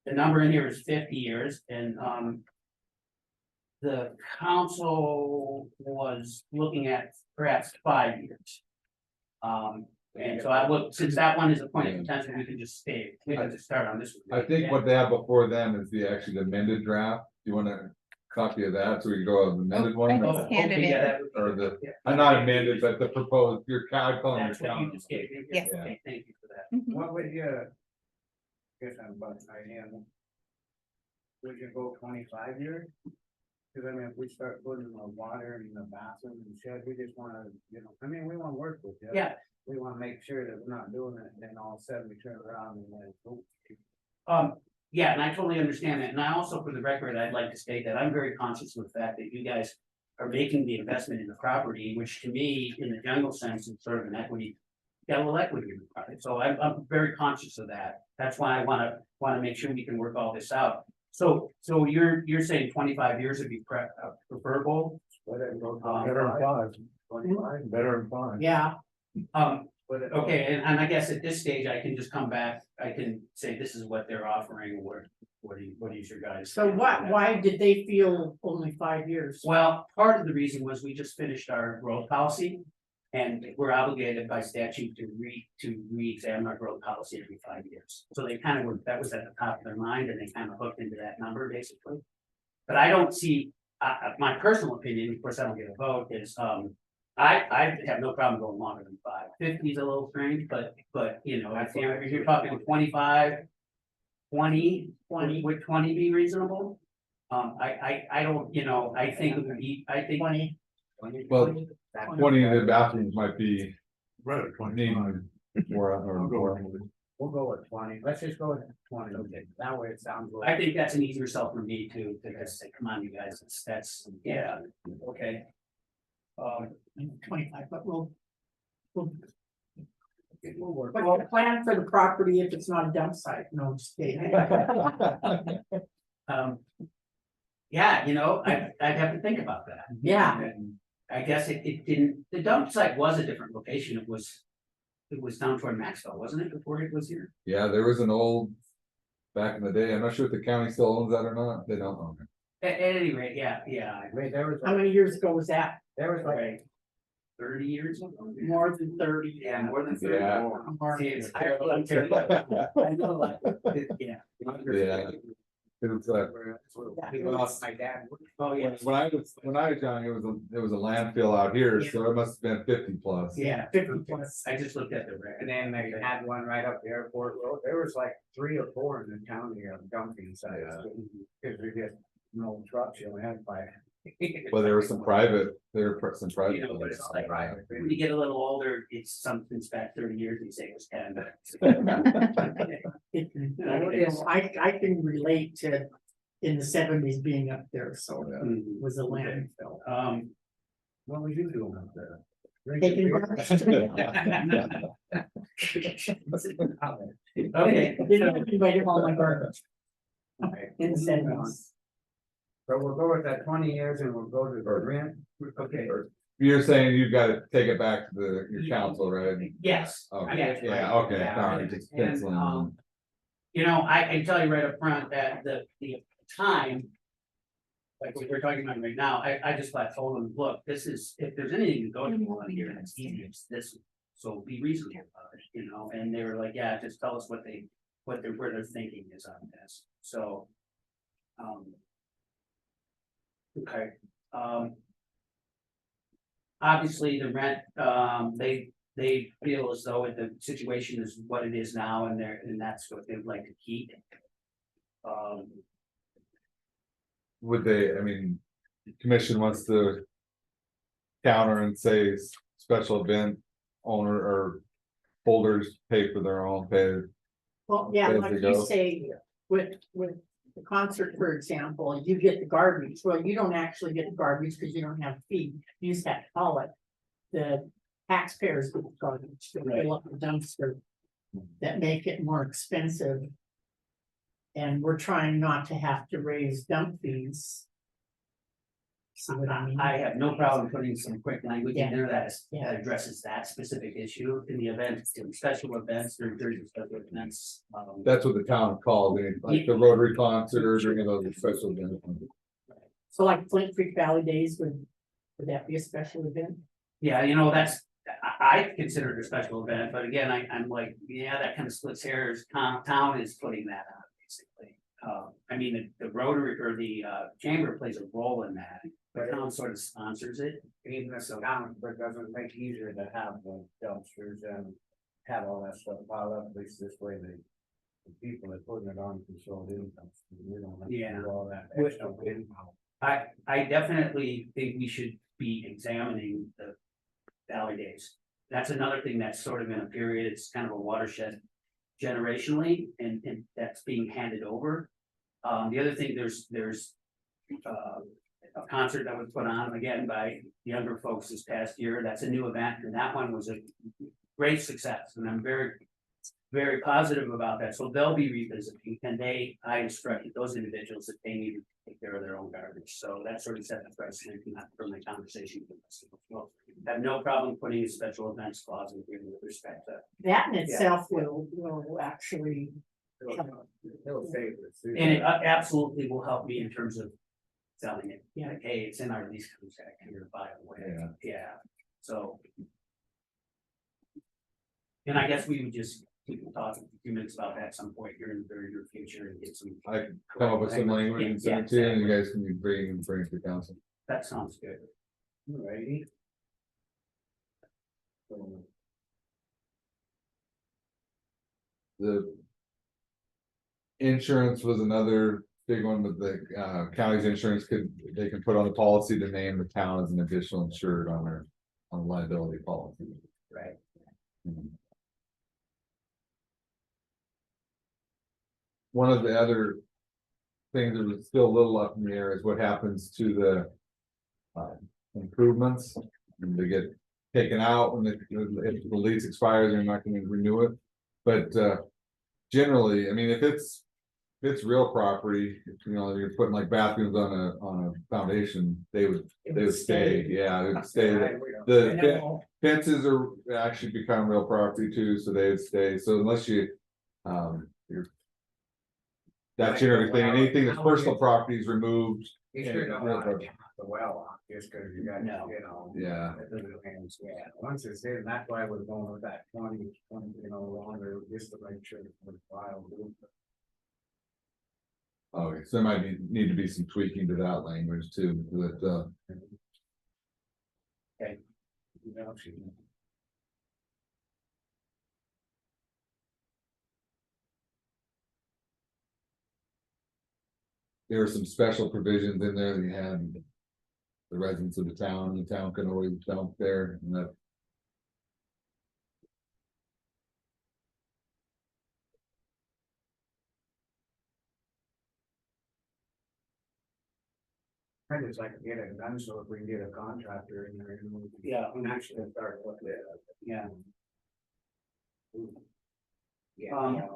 The number in here is 50 years, and the council was looking at perhaps 5 years. And so I will, since that one is a point of contention, we can just start on this one. I think what they have before them is the amended draft. Do you want a copy of that, so we can go on the amended one? I just handed Okay, it. yeah, that would be- Or the, yeah. not amended, but the proposed, your calling your That's what you calendar. just gave me. Yes. Okay, thank you for that. Mhm. What would you? Guess I'm about to idea. Would you go 25 years? Cause I mean, if we start putting the water in the bathroom and shed, we just wanna, we wanna work with you. Yeah. We wanna make sure that we're not doing it, and then all of a sudden we turn around and then, oh, Yeah, and I totally understand that. And I also, for the record, I'd like to state that I'm very conscious of the fact that you guys are making the investment in the property, which to me, in the general sense, is sort of an equity. Got a little equity in the property. So I'm very conscious of that. That's why I wanna make sure we can work all this out. So you're saying 25 years would be preferable? Better than go Better than 5, 25. better than 5. Yeah, Okay, and I guess at this stage, I can just come back, I can say this is what they're offering, what is your guys? so why did they feel only 5 years? Well, part of the reason was we just finished our growth policy. And we're obligated by statute to re-examine our growth policy every 5 years. So they kind of were, that was at the top of their mind, and they kind of hooked into that number basically. But I don't see, my personal opinion, of course, I don't get a vote, is, I have no problem going longer than 5. 50 is a little strange, but if you're talking 25, 20, would 20 be reasonable? I don't, I think it would be, I think. 20. Well, 20 in the bathrooms might be Rather need 25. more or more. We'll go with 20. Let's just go with 20. Okay, that way it sounds. good. I think that's an easier sell for me to just say, come on, you guys, yeah, okay. 25, but we'll work. But we'll plan for the property if it's not a dump site, no, just kidding. Yeah, I'd have to think about that. Yeah. And I guess it didn't, the dump site was a different location, it was down toward Maxwell, wasn't it, before it was here? Yeah, there was an old, back in the day, I'm not sure if the county still owns that or not, they don't own it. At any rate, yeah, Wait, there was, How many years ago was that? like, right. 30 years ago? More than 30. Yeah, more than 30. Yeah. More. See, it's, I know, like, yeah. Yeah. It's, my dad. Oh, yeah. when I was young, it was a landfill out here, so it must have been 50 plus. Yeah, 50 plus. I just looked at the record. And then they had one right up the airport road. There was like 3 or 4 in the county of dumping sites. Cause we get no trucks, you only had 5. Well, there were some private, some private. But it's like, when you get a little older, it's something's back 30 years, and you say it was 10, but. I can relate to in the 70s being up there, so it was a landfill. What were you doing up there? Taking Okay. Didn't anybody all my garbage Okay. in the 70s. So we'll go with that 20 years and we'll go to the rent. Okay, You're saying you've got to take it back to your council, right? yes. Okay, Yeah. yeah, okay, Yeah. all right, just And, penciling. I can tell you right up front that the time. Like what we're talking about right now, I just like told them, look, this is, if there's anything to go to on here, and it's easy, it's this. So be reasonable about it, and they were like, yeah, just tell us where their thinking is on this, so. Okay. obviously the rent, they feel as though the situation is what it is now and that's what they'd like to keep. Would they, I mean, commission wants to counter and say special event owner or holders pay for their own pay. Well, yeah, As like they you go. say, with the concert, for example, you get the garbage. Well, you don't actually get the garbage because you don't have fee. You just have to haul it. The taxpayers get the garbage, they fill up the dumpster. That make it more expensive. And we're trying not to have to raise dump fees. See what I mean? I have no problem putting some quick language in Yeah. there that Yeah. addresses that specific issue in the event, in special events, there's special events. That's what the town calls it, like the Rotary concert or any of those special events. So like Flint Creek Valley Days, would that be a special event? Yeah, you know, that's, I consider it a special event, but again, I'm like, yeah, that kind of splits hairs, town is putting that on, basically. I mean, the Rotary or the chamber plays a role in that, the town sort of sponsors it. Even this amount, but it doesn't make it easier to have the dumpsters and have all that stuff piled up, at least this way the people that putting it on controlled income. We don't have to Yeah. do all that extra income. I definitely think we should be examining the Valley Days. That's another thing that's sort of in a period, it's kind of a watershed generationally, and that's being handed over. The other thing, there's a concert that was put on again by younger folks this past year. That's a new event, and that one was a great success, and I'm very positive about that. So they'll be revisiting, and I instructed those individuals that they need to take care of their own garbage. So that sort of set the precedent from the conversation. Well, I have no problem putting a special events clause in here with respect to. That in itself will actually, It'll save us. And it absolutely will help me in terms of selling it. Yeah. Like, hey, it's in our lease contract here, by the way. Yeah. Yeah, so. And I guess we would just keep talking a few minutes about that at some point here in the very near future and get some. I can come up with some language and send it to you, and you guys can bring it to the council. That sounds good. Alrighty. The insurance was another big one with the county's insurance they can put on the policy to name the town as an additional insured on the liability policy. Right. One of the other things that was still a little up in the air is what happens to the improvements. And they get taken out when if the lease expires, they're not going to renew it. But generally, I mean, if it's real property, you know, you're putting like bathrooms on a foundation, they would stay. Yeah, they would stay. The fences are actually become real property too, so they would stay. So unless you're that's generally thing, anything that's personal property is removed. You sure don't want to top the well off just because you got, you know. Yeah. Yeah, once it's in, that's why we're going with that 20, you know, longer, just to make sure it's worthwhile. Okay, so there might need to be some tweaking to that language too, that Okay. there were some special provisions in there that you had. The residents of the town can always dump there, and that. I just like to get it done, so if we can get a contractor in there, and we can. Yeah. And actually start with it. Yeah. Yeah.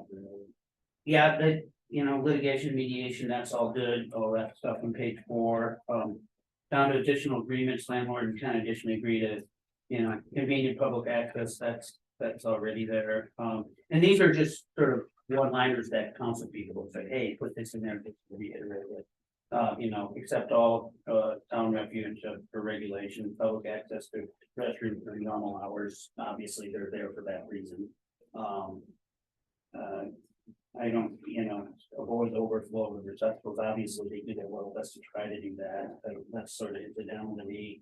Yeah, litigation, mediation, that's all good, all that stuff on page 4, down to additional agreements, landlord and tenant additionally agree to, convenient public access, that's already there. And these are just sort of one-liners that council people will say, hey, put this in there, just to reiterate it. Accept all, town refuge for regulation, public access to restrooms during normal hours, obviously, they're there for that reason. I don't, avoid overflow of receptacles, obviously, they do their well best to try to do that, that's sort of incidental to me.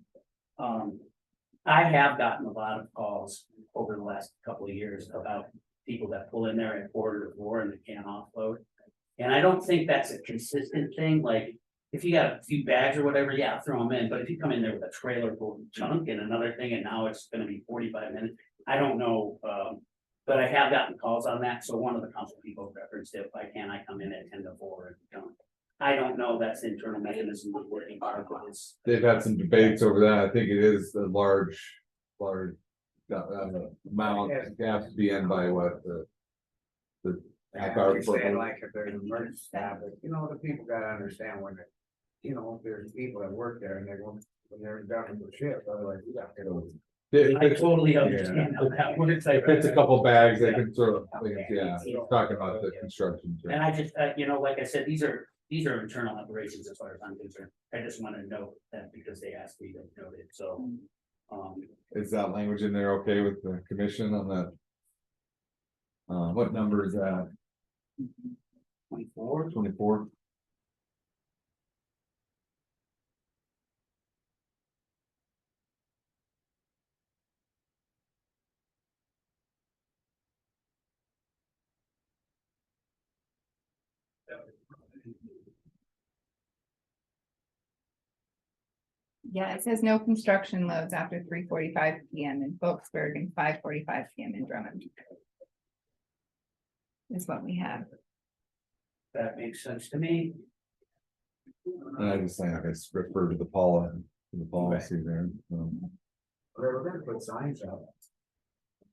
I have gotten a lot of calls over the last couple of years about people that pull in there at quarter to four and they can't offload. And I don't think that's a consistent thing, like, if you got a few bags or whatever, yeah, throw them in, but if you come in there with a trailer full of junk and another thing, and now it's gonna be 45 minutes, I don't know, but I have gotten calls on that, so one of the council people referenced it, if I can, I come in at 10 to 4 and don't. I don't know, that's the internal mechanism of working hard, but it's. They've had some debates over that. I think it is a large amount, it has to be in by what the half hour. You're saying like if there's an emergency staff, but you know, the people gotta understand when it, you know, if there's people that work there and they want, when they're done with the shift, otherwise you got to get over. I totally understand how that works. If it's a couple bags, they can sort of, yeah, talking about the construction. And I just, you know, like I said, these are internal operations as far as I'm concerned. I just want to note that because they asked me to note it, so. Is that language in there okay with the commission on that? What number is that? 24. 24? Yeah, it says no construction loads after 3:45 PM in Phillipsburg and 5:45 PM in Drummond. Is what we have. That makes sense to me. And I just think I guess refer to the policy there. They're gonna put signs up.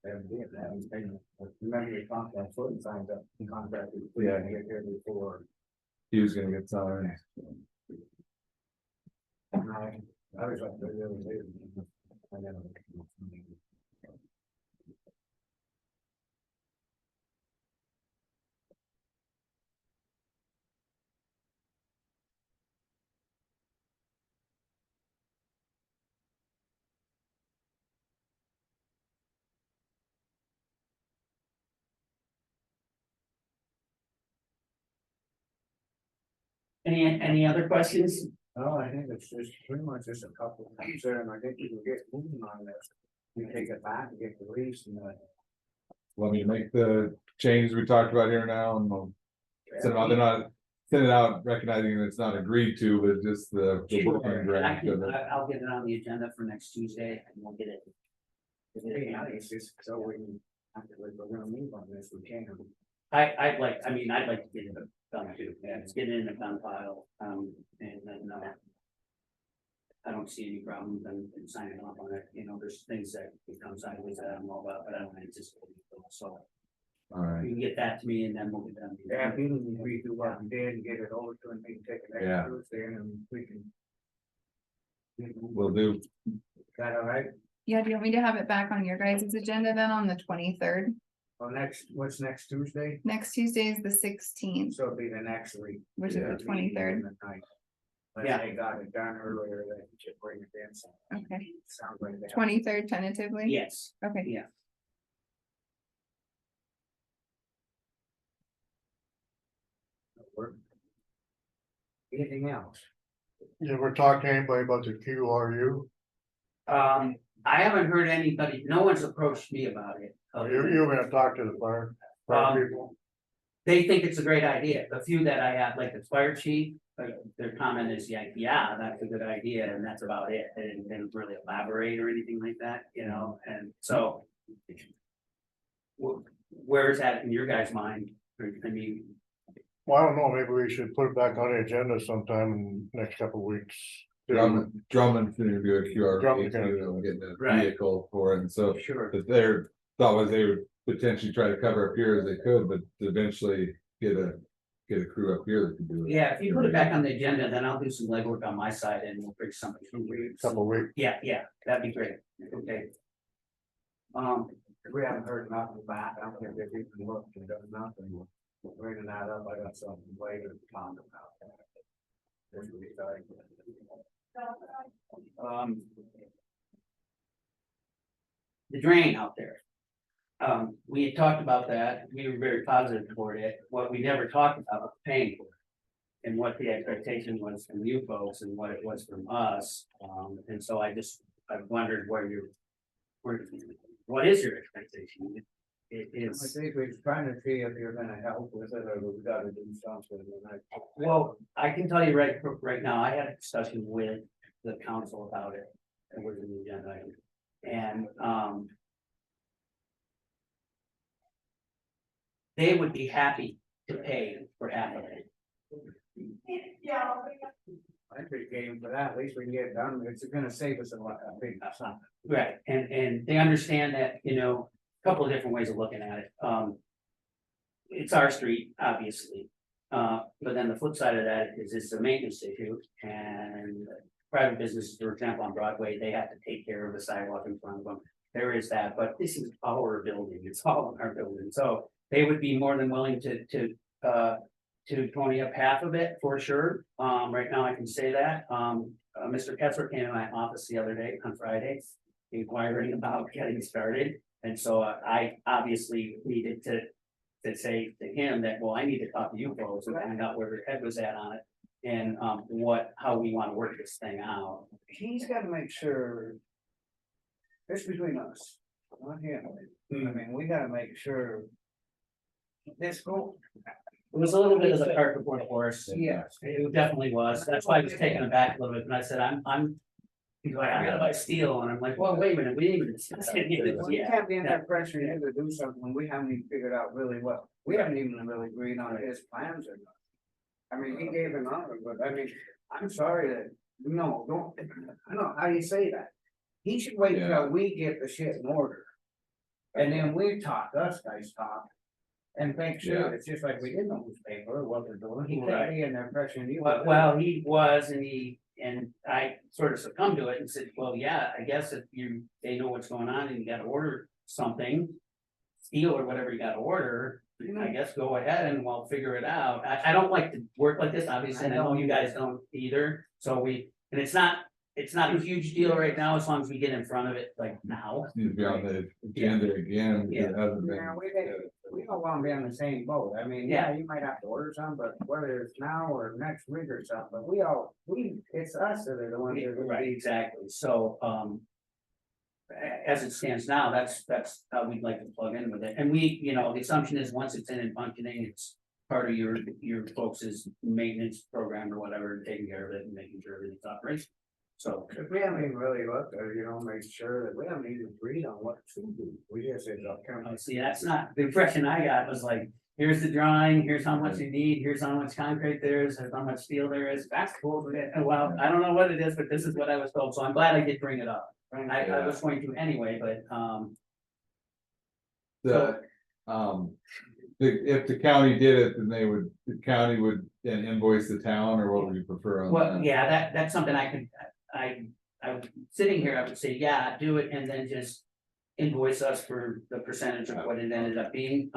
And be that, remember your contract, putting signs up, the contract. Yeah. Get here before. He was gonna get signed. I was like, the other day. I never- Any other questions? No, I think it's just pretty much just a couple of things there, and I think we can get moving on this. We take it back and get the lease and Want me to make the changes we talked about here now and we'll send them out, they're not, send it out recognizing that it's not agreed to, but just the. working draft of it. I'll get it on the agenda for next Tuesday and we'll get it. yeah, it's just so we can, after we're gonna move on this, we can. I'd like to get it done too, yeah, let's get it in the gun pile, and then, I don't see any problems in signing off on it, you know, there's things that become sideways that I don't know about, but I don't anticipate it, so. All right, You can get that to me and then we'll get done. Yeah, if you can redo what we did and get it over to him, we can take it Yeah. next Tuesday and we can. will do. Is that all right? Yeah, do you want me to have it back on your guys' agenda then on the 23rd? Well, what's next Tuesday? Next Tuesday is the 16th, So it'll be the next week. which is Yeah. the 23rd. But Yeah. they got it done earlier, they should bring it in, so Okay, sounds like that. 23rd tentatively? Yes, Okay. yeah. Anything else? You ever talk to anybody about the QRU? I haven't heard anybody, no one's approached me about it. You were gonna talk to the fire people? They think it's a great idea. The few that I have, like the fire chief, their comment is, yeah, that's a good idea, and that's about it. They didn't really elaborate or anything like that, you know, and so. Where is that in your guys' mind? I mean, Well, I don't know, maybe we should put it back on the agenda sometime in the next couple of weeks. Drummond's gonna do a QR. Drummond's gonna code, getting a Right. vehicle for it, and so. sure, But their thought was they would potentially try to cover up here as they could, but to eventually get a crew up here that could do it. yeah, if you put it back on the agenda, then I'll do some legwork on my side and we'll bring something. Couple of weeks. Yeah, that'd be great, okay. We haven't heard nothing back, I don't think they've even looked and done nothing. Bringing that up, I got something later to talk about that. This will be starting. The drain out there. We had talked about that, we were very positive toward it, what we never talked about was paying for it. And what the expectation was from you folks and what it was from us, and so I wondered where what is your expectation? It I is, think we're trying to see if you're gonna help with it, or we've gotta do something, and well, I can tell you right now, I had a discussion with the council about it. It was in the agenda item. And, they would be happy to pay for half of it. I'd be game for that, at least we can get it done, it's gonna save us a lot, I think, something. Right, and they understand that, you know, a couple of different ways of looking at it, it's our street, obviously. But then the flip side of that is it's a maintenance issue, and private businesses, for example, on Broadway, they have to take care of the sidewalk in front of them. There is that, but this is our building, it's all our building, so they would be more than willing to pony up half of it for sure. Right now I can say that, Mr. Kessler came in my office the other day on Friday, inquiring about getting started. And so I obviously needed to say to him that, well, I need to talk to you folks and find out where your head was at on it. And how we want to work this thing out. He's gotta make sure. It's between us, not him, I mean, we gotta make sure. This go, It was a little bit of the cart before the horse. yes, It definitely was. That's why I was taken aback a little bit. And I said, he's like, I gotta buy steel. And I'm like, well, wait a minute, we didn't even discuss any of this we yet. can't be in that pressure you to do something when we haven't even figured out really what, we haven't even really agreed on his plans or not. I mean, he gave an order, but I mean, I'm sorry that, no, don't, I don't know how you say that. He should wait till we get the shit in order. And then we talk, us guys talk. And make sure, it's just like we didn't know who's paying for what they're doing, he can't be in there pressuring you. Well, he was, and I sort of succumbed to it and said, well, yeah, I guess if they know what's going on and you gotta order something. Steel or whatever you gotta order, I guess go ahead and we'll figure it out. I don't like to work like this, obviously, and I know you guys don't either, so and it's not a huge deal right now, as long as we get in front of it like now. Needs to be on the agenda again. Yeah. It hasn't been. Yeah, we don't wanna be on the same boat, I mean, yeah, you might have to order some, but whether it's now or next week or something, but it's us that are the ones that are gonna Right, be. exactly, so, as it stands now, that's how we'd like to plug in with it, and the assumption is, once it's in and functioning, it's part of your folks' maintenance program or whatever, taking care of it and making sure everything's operational. So, Cause we haven't even really looked at, make sure that we haven't even agreed on what to do, we just said, okay. see, that's not, the impression I got was like, here's the drawing, here's how much you need, here's how much concrete there is, here's how much steel there is, that's cool, well, I don't know what it is, but this is what I was told, so I'm glad I did bring it up. I was going to anyway, but, If the county did it, then the county would then invoice the town, or what would you prefer on well, that? yeah, that's something I was sitting here, I would say, yeah, do it, and then just invoice us for the percentage of what it ended up being.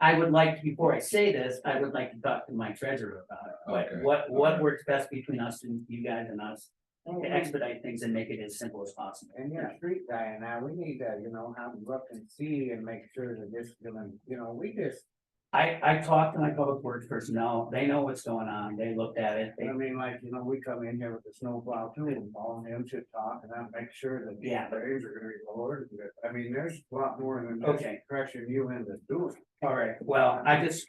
I would like, before I say this, I would like to talk to my treasurer about it, Okay. what works best between us and you guys and us. To expedite things and make it as simple as possible. And you're a street guy, and now we need to, have to look and see and make sure that this, we just. I talked to my public works personnel, they know what's going on, they looked at it, I mean, we come in here with the snowplow too, and Paul and him should talk, and I'll make sure that. Yeah. The areas are gonna be lowered, but, I mean, there's a lot more than. Okay. Pressure you into doing. all right, well, I just,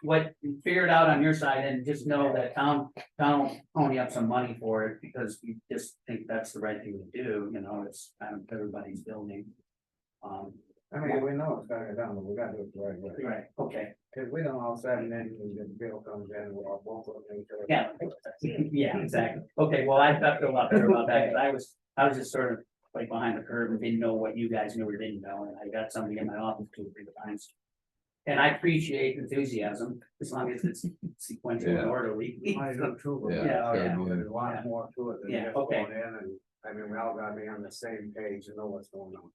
figure it out on your side and just know that town will pony up some money for it, because we just think that's the right thing to do, it's kind of everybody's building. I mean, we know it's gotta get done, but we gotta do it the right way. Right, okay, Cause we don't all of a sudden then the bill comes in, and we're all both looking at each other. yeah, exactly, okay, well, I felt a lot better about that, 'cause I was just sort of like behind the curve and didn't know what you guys knew or didn't know, and I got somebody in my office 2 or 3 times. And I appreciate enthusiasm, as long as it's sequential and Yeah. orderly. I do too, but Yeah, there's a lot more to it than Yeah, just okay. going in, and, I mean, we all gotta be on the same page and know what's going on.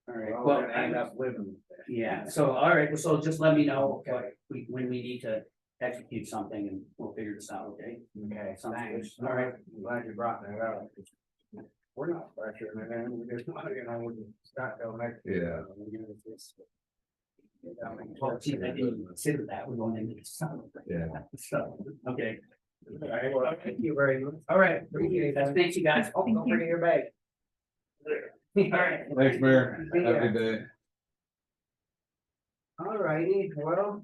All We're right, all well, gonna end up living with that. yeah, so, all right, well, so just let me know when we need to execute something and we'll figure this out, okay? Okay, Sounds thanks. good. All right. I'm glad you brought that up. We're not pressuring it, and we just want, we can start till next. Yeah. Well, see, I didn't consider that, we're going into the summer. Yeah. So, okay, All right, well, thank you very much. all right, Appreciate that. thanks you guys. Oh, don't forget your bag. All right. Thanks, Mayor. See ya. Have a good day. All righty, well.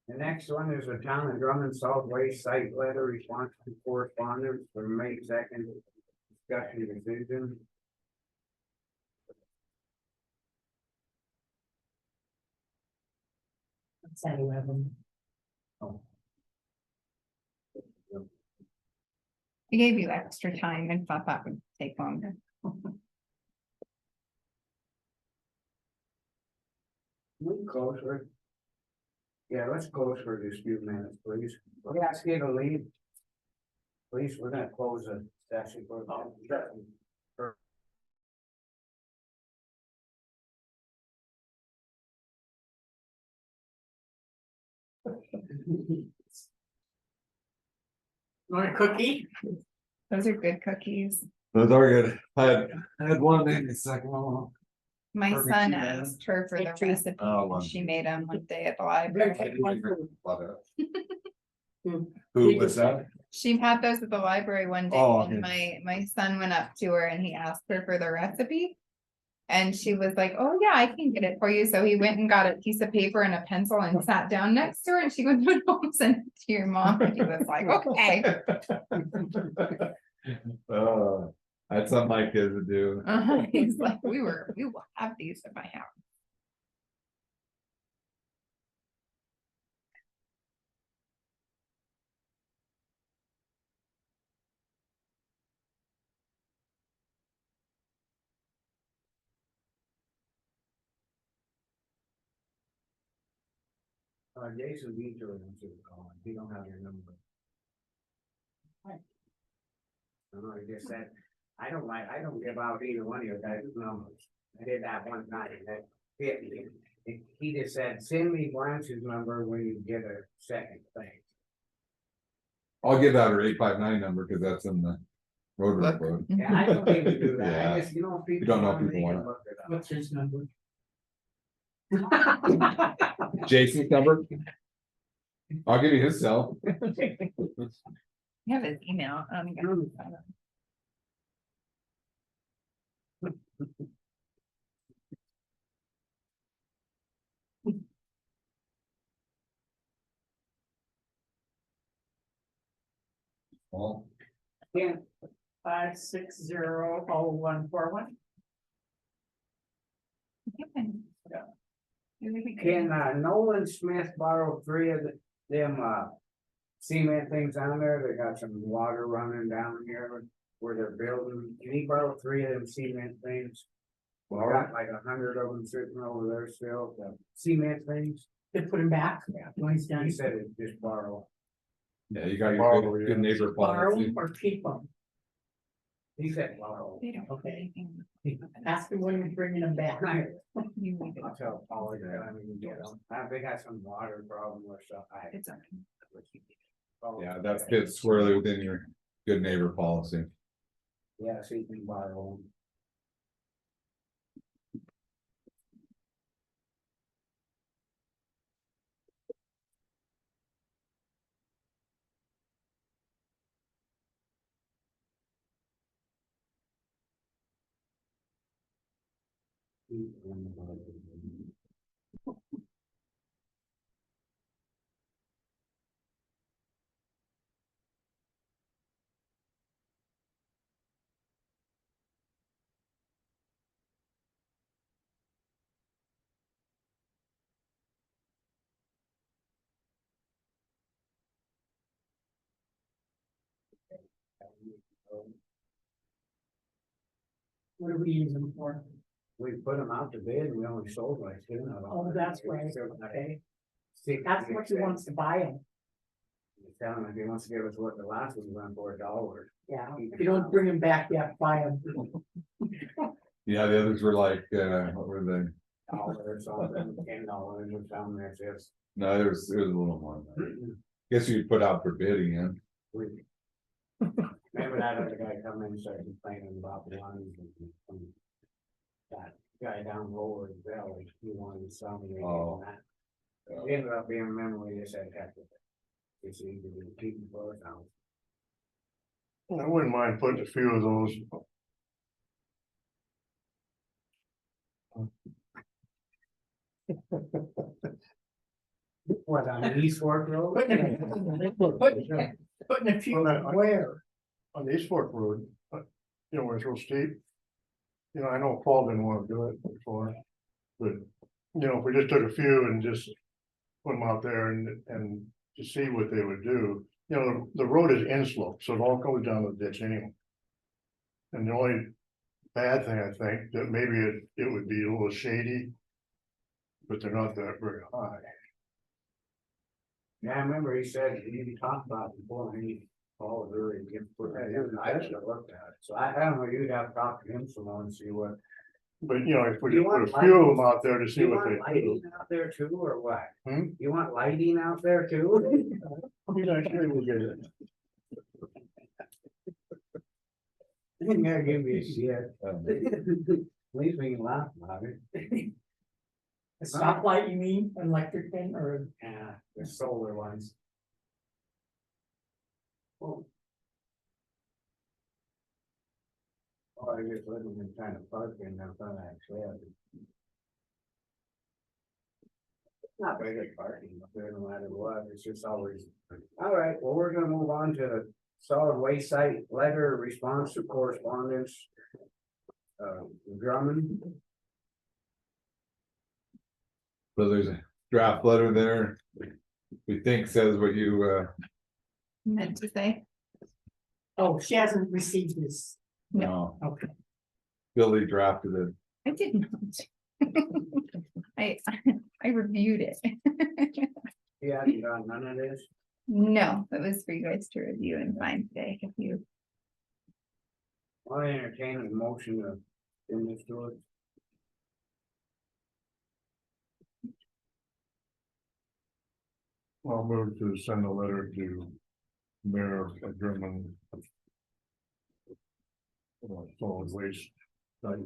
The next one is the town of Drummond Solid Waste Site Letter Response to Correspondence for May 2nd. Discussion decision. That's how you have them. I gave you extra time and thought that would take longer. Move closer. Yeah, let's close for just a few minutes, please. We ask you to leave. Please, we're gonna close the session for. Want a cookie? Those are good cookies. Those are good. I had one, maybe the second one. My Perfect, son you guys. asked her for the Picture. recipe. Oh, and one. She made them one day at the library. Who was that? She had those at the library one day Oh, and okay. my son went up to her and he asked her for the recipe. And she was like, oh yeah, I can get it for you. So he went and got a piece of paper and a pencil and sat down next to her and she went home and sent it to your mom. And he was like, okay. That's something my kids would do. He's like, we will have these at my house. Jason Beecher wants you to call him. He don't have your number. I don't know, he just said, I don't give out either one of your guys' numbers. I did that one night and that hit me. He just said, send me Blanche's number when you get a second thing. I'll give out her 859 number because that's in the road Look. report. Yeah, I don't think we do that. Yeah. I just, you know, people. You don't know want if people they can want it. look it up. What's his number? Jason's number? I'll give you his cell. You have his email. Well, 5600141. Can Nolan Smith borrow 3 of them cement things on there? They got some water running down here where they're building. Can he borrow 3 of them cement things? We got like 100 of them sitting over there still, the cement things. They put him back when he's done. He said it just borrow. yeah, you got your Borrow, good, yeah. good neighbor Borrow policy. them or keep them. He said borrow. They don't. Okay. Anything. Ask him when you're bringing them back. You leave it. I'll tell Paul that I mean, get them. They got some water problem or stuff. It's okay. Yeah, that fits squarely within your good neighbor policy. Yeah, so you can borrow them. What are we using them for? We put them out to bid and we only sold like 2 of them. Oh, that's right. Okay. See, That's what he wants to buy them. Tell him if he wants to give us what the last one went for $1. Yeah. If you don't bring them back, you have to buy them. Yeah, the others were like, what were they? $1 or something, $10 or something, that's just. No, it was a little more than that. Guess you'd put out for bidding, yeah. Remember that other guy come in and started complaining about the ones and that guy down lower in Valley, he wanted something. Oh. It ended up being a memory, they said, heck with it. It's easy to keep for us now. I wouldn't mind putting a few of those. What, on East Fork Road? Putting a few Well, where? On East Fork Road, you know, where it's real steep. You know, I know Paul didn't want to do it before, but, you know, if we just took a few and just put them out there and to see what they would do. You know, the road is inslope, so it all goes down the ditch anyway. And the only bad thing, I think, that maybe it would be a little shady, but they're not that very high. Yeah, I remember he said, he talked about it before, and he called her and give, I should have looked at it, so I don't know, you'd have to talk to him some more and see what. But, you know, if we You just put want a few of them out there to see You what want they do. lighting out there too, or what? Hmm? You want lighting out there too? You know, sure we'll get it. You gotta give me a shit. At least we can laugh about it. A stoplight, you mean, electric thing, or? Yeah, the solar ones. Oh. Oh, I just living in kind of park in there, front actually. Not very parking up there no matter what, it's just always. All right, well, we're gonna move on to the solid waste site letter response to correspondence. Drummond. So there's a draft letter there. We think says what you, Meant to say, Oh, she hasn't received this. know, Okay. Billy drafted it. I did not. I, I reviewed it. Yeah, you got none of this. No, that was for you guys to review and find today if you. I entertain a motion to in this to it. I'll move to send a letter to Mayor of German. Solid waste. Site.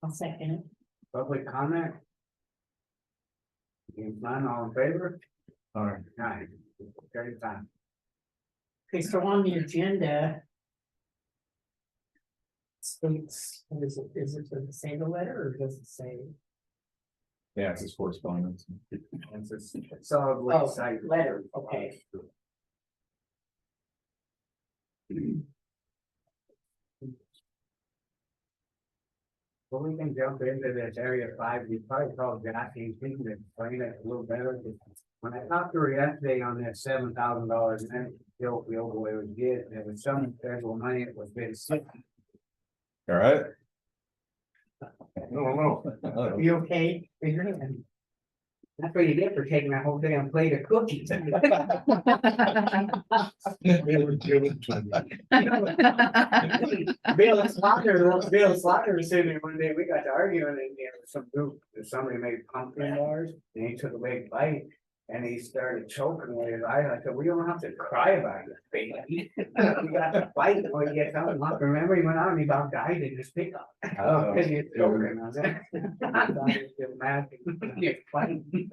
I'll second it. Public comment? If none, all in favor? All right. Aye. Carry time. Okay, so on the agenda. States, is it the same letter or does it say? Yeah, it's his correspondence. It's a solid Oh, waste site. letter, okay. Well, we can jump into this area 5, we probably called Jackie, she can explain it a little better. When I talked to her yesterday on that $7,000, and then the opioid was good, there was some federal money that was being sent. All right. No. Are you okay? Raise your hand. That's what you get for taking that whole damn plate of cookies. They were given to me. Bill Slaughter was sitting there one day, we got to arguing and there was some group, somebody made pumpkin bars and he took a big bite. And he started choking with his eyes. I said, we don't have to cry about it, baby. We got to fight when you get home. Remember, he went out and he about died in his pickup. Oh. Because he's choking on that. I thought he was just mad. You're fighting.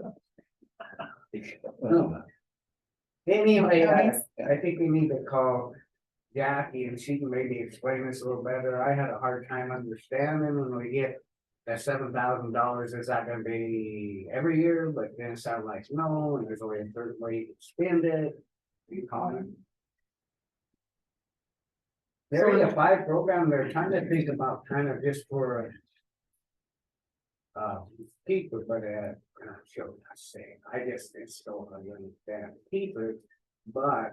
Anyway, I think we need to call Jackie and she can maybe explain this a little better. I had a hard time understanding when we get that $7,000, is that gonna be every year? But then it sounded like no, and there's only a certain way you can spend it. You call it. There is a 5 program, they're trying to think about kind of just for. People, but sure, I say, I just still don't understand people, but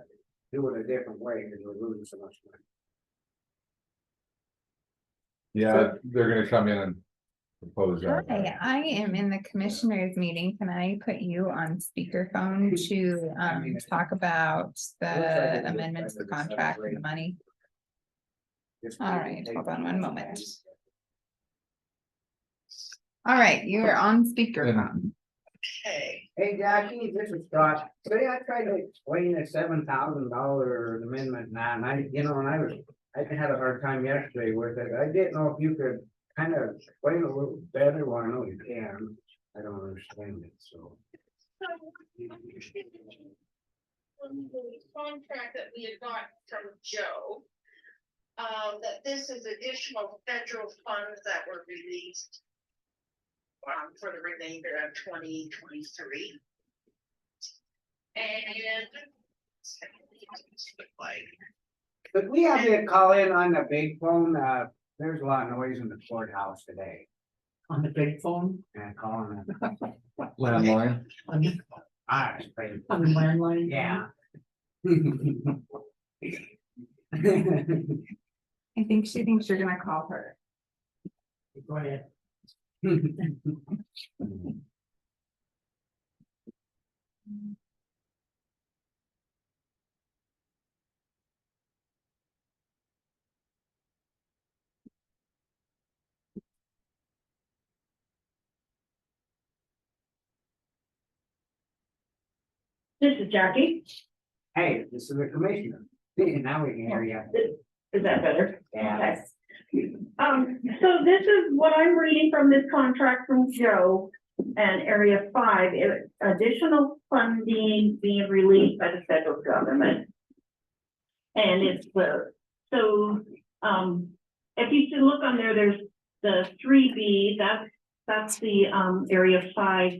do it a different way because we're losing so much money. Yeah, they're gonna come in and propose that. Hi, I am in the commissioners meeting. Can I put you on speakerphone to talk about the amendments to the contract and the money? All right, hold on one moment. All right, you are on speakerphone. Hey Jackie, this is Scott. Today I tried to explain the $7,000 amendment now, and I had a hard time yesterday with it. I didn't know if you could kind of explain a little better. Well, I know you can. I don't understand it, so. from the contract that we had got from Joe. That this is additional federal funds that were released. For the remainder of 2023. And. Could we have you call in on the big phone? There's a lot of noise in the courthouse today. On the big phone, And calling it. Landline. on the landline. Yeah. I think she thinks you're gonna call her. Go ahead. This is Jackie. Hey, this is the commissioner. Now we can hear you. Is that better? Yeah. Okay. So this is what I'm reading from this contract from Joe and Area 5, additional funding being released by the federal government. And it's if you should look on there, there's the 3B, that's the Area 5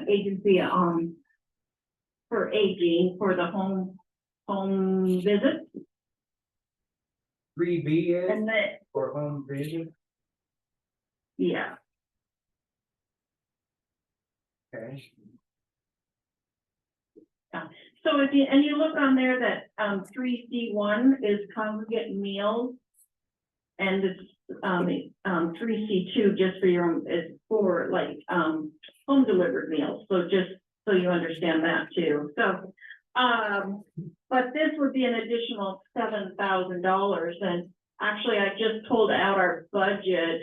agency for aging for the home visit. 3B is And that, for home visit. yeah, Okay. so if you look on there that 3C1 is congregate meals. And it's 3C2 just for your own, is for like home delivered meals, so just so you understand that too. So but this would be an additional $7,000, and actually I just pulled out our budget.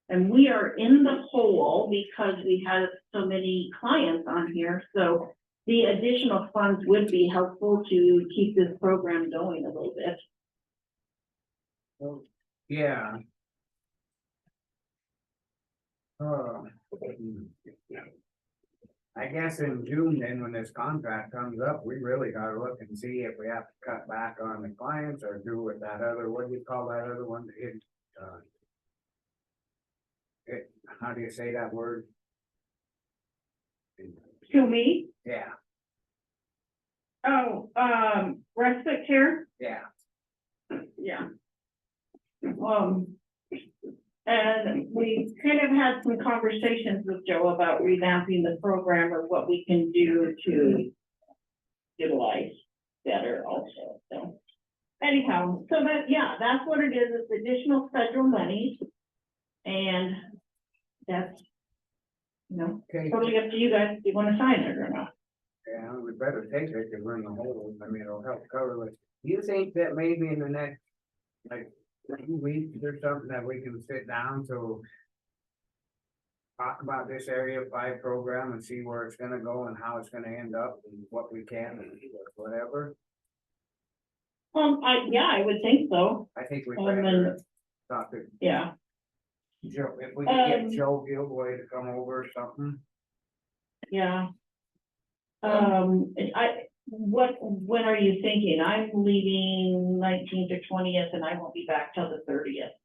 And we are in the hole because we have so many clients on here, so the additional funds would be helpful to keep this program going a little bit. Yeah. I guess in June, then when this contract comes up, we really gotta look and see if we have to cut back on the clients or do with that other, what do you call that other one? How do you say that word? To me, Yeah, respite care, yeah. yeah. And we kind of had some conversations with Joe about revamping the program or what we can do to utilize better also, so. Anyhow, so that's what it is, it's additional federal money. And that's, Okay, totally up to you guys if you wanna sign it or not. yeah, we better take it because we're in the hole. I mean, it'll help cover it. Do you think that maybe in the next, like, 2 weeks or something that we can sit down to talk about this Area 5 program and see where it's gonna go and how it's gonna end up and what we can and whatever? I would think so, I think we and better talk to yeah. Joe, if we can get Joe Gilboy to come over or something. Yeah. When are you thinking? I'm leaving 19th or 20th and I won't be back till the 30th.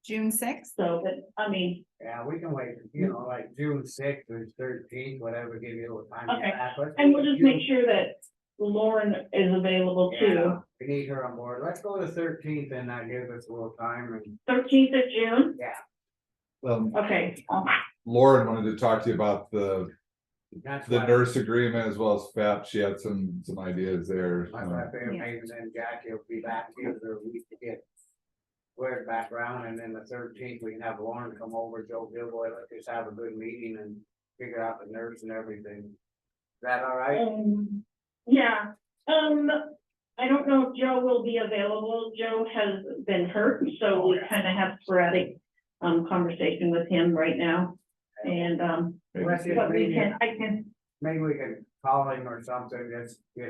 June 6th? So, but I mean, Yeah, we can wait, like June 6th or 13th, whatever, give you a little time. to Okay. get back. Let's and go we'll to just June. make sure that Lauren is available Yeah, too. we need her on board. Let's go to 13th and that gives us a little time and 13th of June? Okay. Lauren wanted to talk to you about the that's the why. nurse agreement as well as FAP. She had some ideas there. That's why I figured maybe then Jackie will be back here for a week to get squared back around, and then the 13th, we can have Lauren come over, Joe Gilboy, let's just have a good meeting and figure out the nurse and everything. Is that all right? Yeah, I don't know if Joe will be available. Joe has been hurt, so we kind of have sporadic conversation with him right now. And Let's just but maybe, maybe we can call him or something, just, he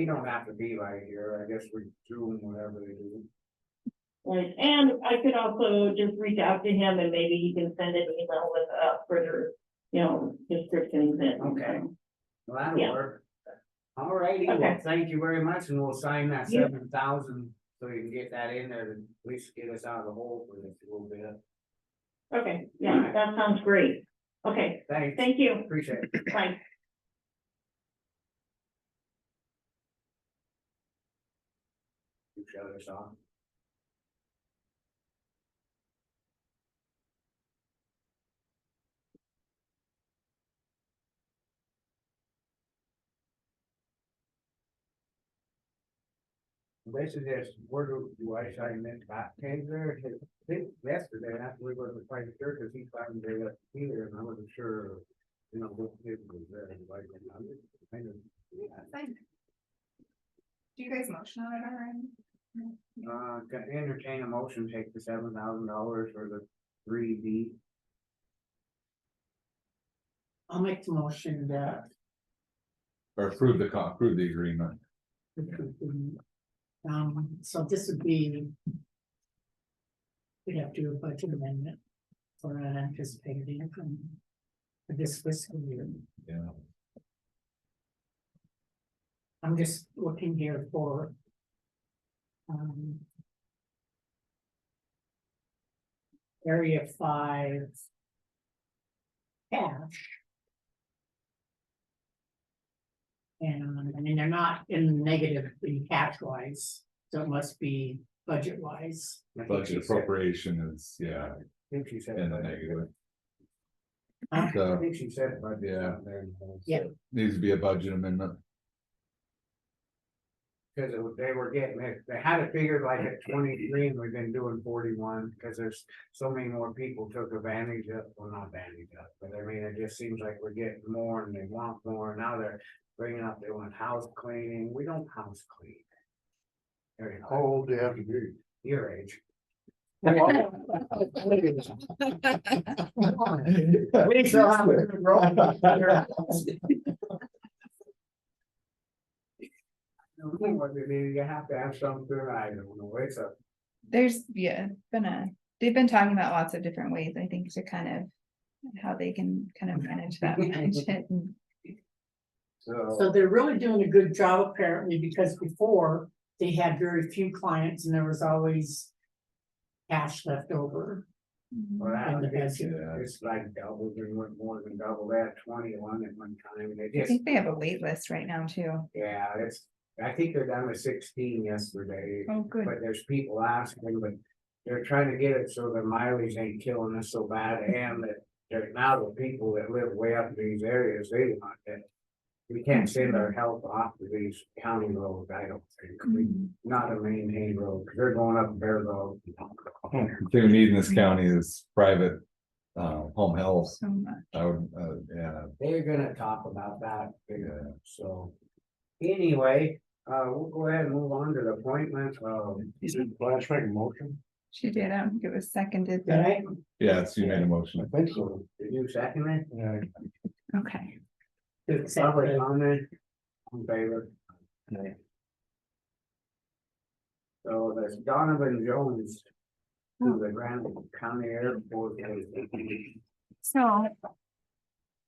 don't have to be right here, I guess we do whatever they do. Right, and I could also just reach out to him and maybe he can send an email with further, descriptions and. Okay. Well, that'll Yeah. work. All righty, well, Okay. thank you very much, and we'll sign that Yeah. 7,000, so you can get that in there, to at least get us out of the hole for this a little bit. Okay, yeah, that sounds great. Okay, Thanks, thank you. appreciate it. Bye. You shut us off. This is just, where do I sign this back page there? I think yesterday, after we were quite sure, because he signed it up here, and I wasn't sure, you know, what it was there. Like, I was kind of, Fine. Do you guys motion on it already? can entertain a motion, take the $7,000 for the 3D. I'll make the motion that. Or approve approve the agreement. So this would be. We'd have to do a budget amendment for an anticipated income. For this fiscal year. Yeah. I'm just looking here for. Area 5. Cash. And I mean, they're not in negative in cash wise, so it must be budget wise. Budget appropriation is, yeah, I think she said. in the negative. I So, think she said, but Yeah. Yeah. needs to be a budget amendment. Cause they were getting it, they had it figured like at 23 and we've been doing 41, cause there's so many more people took advantage of, well, not advantage of, but I mean, it just seems like we're getting more and they want more, now they're bringing up, they want house cleaning, we don't house clean. How old do you have to be? Your age. We still have You have to have something, I don't know, it's a, There's, yeah, they've been talking about lots of different ways, I think, to kind of. How they can kind of manage that budget. so, So they're really doing a good job apparently, because before they had very few clients and there was always. Cash left over. well, that, in the it's, budget. it's like double, they went more than double that, 21 at one time, they I just. think they have a wait list right now too. Yeah, it's, I think they're down to 16 yesterday, Oh, good. but there's people asking, but they're trying to get it so the mileage ain't killing us so bad, and that. Now the people that live way up in these areas, they want that. We can't send our help off to these county roads, I don't think, not a maintained road, because they're going up Bear Road. The thing we need in this county is private, home health. So much. I would, yeah, They're gonna talk about that, Yeah. so. Anyway, we'll go ahead and move on to the appointment, Did Blanche make a motion? She did, I don't think it was seconded. did I, yeah, it's you made a I motion. think so. did you second it? Yeah. Okay, To accept Public the- comment, in favor? Yeah. So there's Donovan Jones. To the Grand County Airport. so.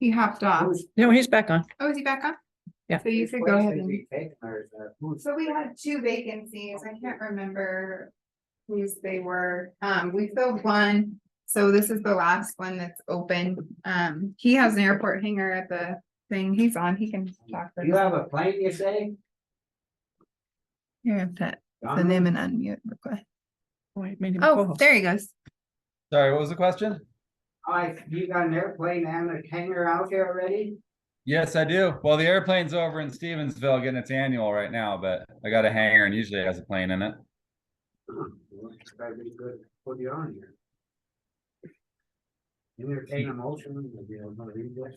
He hopped off. No, he's back on. Oh, is he back on? Yeah. So you could go ahead and. Who's So we had 2 vacancies, I can't remember whose they were, we filled one, so this is the last one that's open. He has an airport hangar at the thing, he's on, he can talk. for You us. have a plane, you say? Here, that, the Donovan? name and unmute request. Wait, made him a Oh, co-host. there he goes. Sorry, what was the question? You got an airplane and a hangar out there already? Yes, I do. Well, the airplane's over in Stevensville getting its annual right now, but I got a hangar and usually it has a plane in it. That'd be good, to put you on here. Entertain a motion, if you want to read this.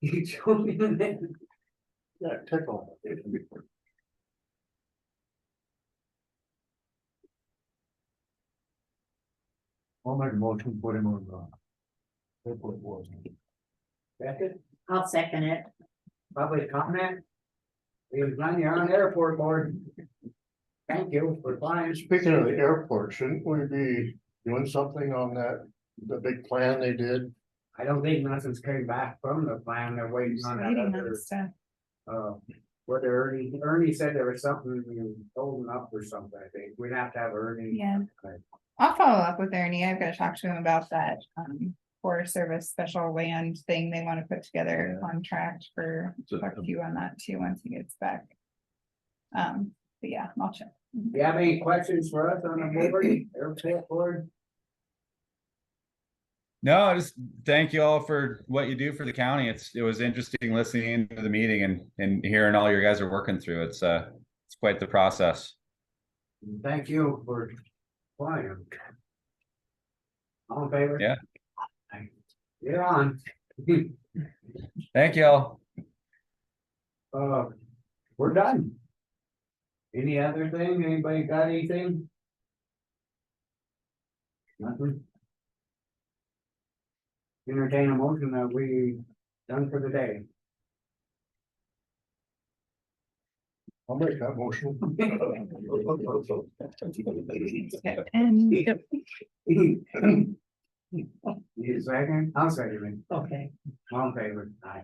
You told me that. Yeah, tickle. I'll make a motion, to put him on Airport was. Second, I'll second it. public comment? We've done, you're on airport board. Thank you for applying. Speaking of the airport, shouldn't we be doing something on that, the big plan they did? I don't think nothing's came back from the plan, they're waiting Just on that waiting other, on stuff. whether Ernie said there was something holding up or something, I think, we'd have to have Ernie. Yeah. Okay. I'll follow up with Ernie. I've got to talk to him about that, Forest Service special land thing they want to put together a contract for, talk to you on that too, once he gets back. But yeah, I'll check. Do you have any questions for us on the board, airport board? No, just thank you all for what you do for the county. It was interesting listening to the meeting and hearing all you guys are working through. It's quite the process. Thank you for applying. All in favor? Yeah. You're on. Thank you all. We're done. Any other thing? Anybody got anything? Nothing? Entertain a motion that we done for the day. I'll make that motion. And You second? I'll second it. Okay. All in favor? Aye.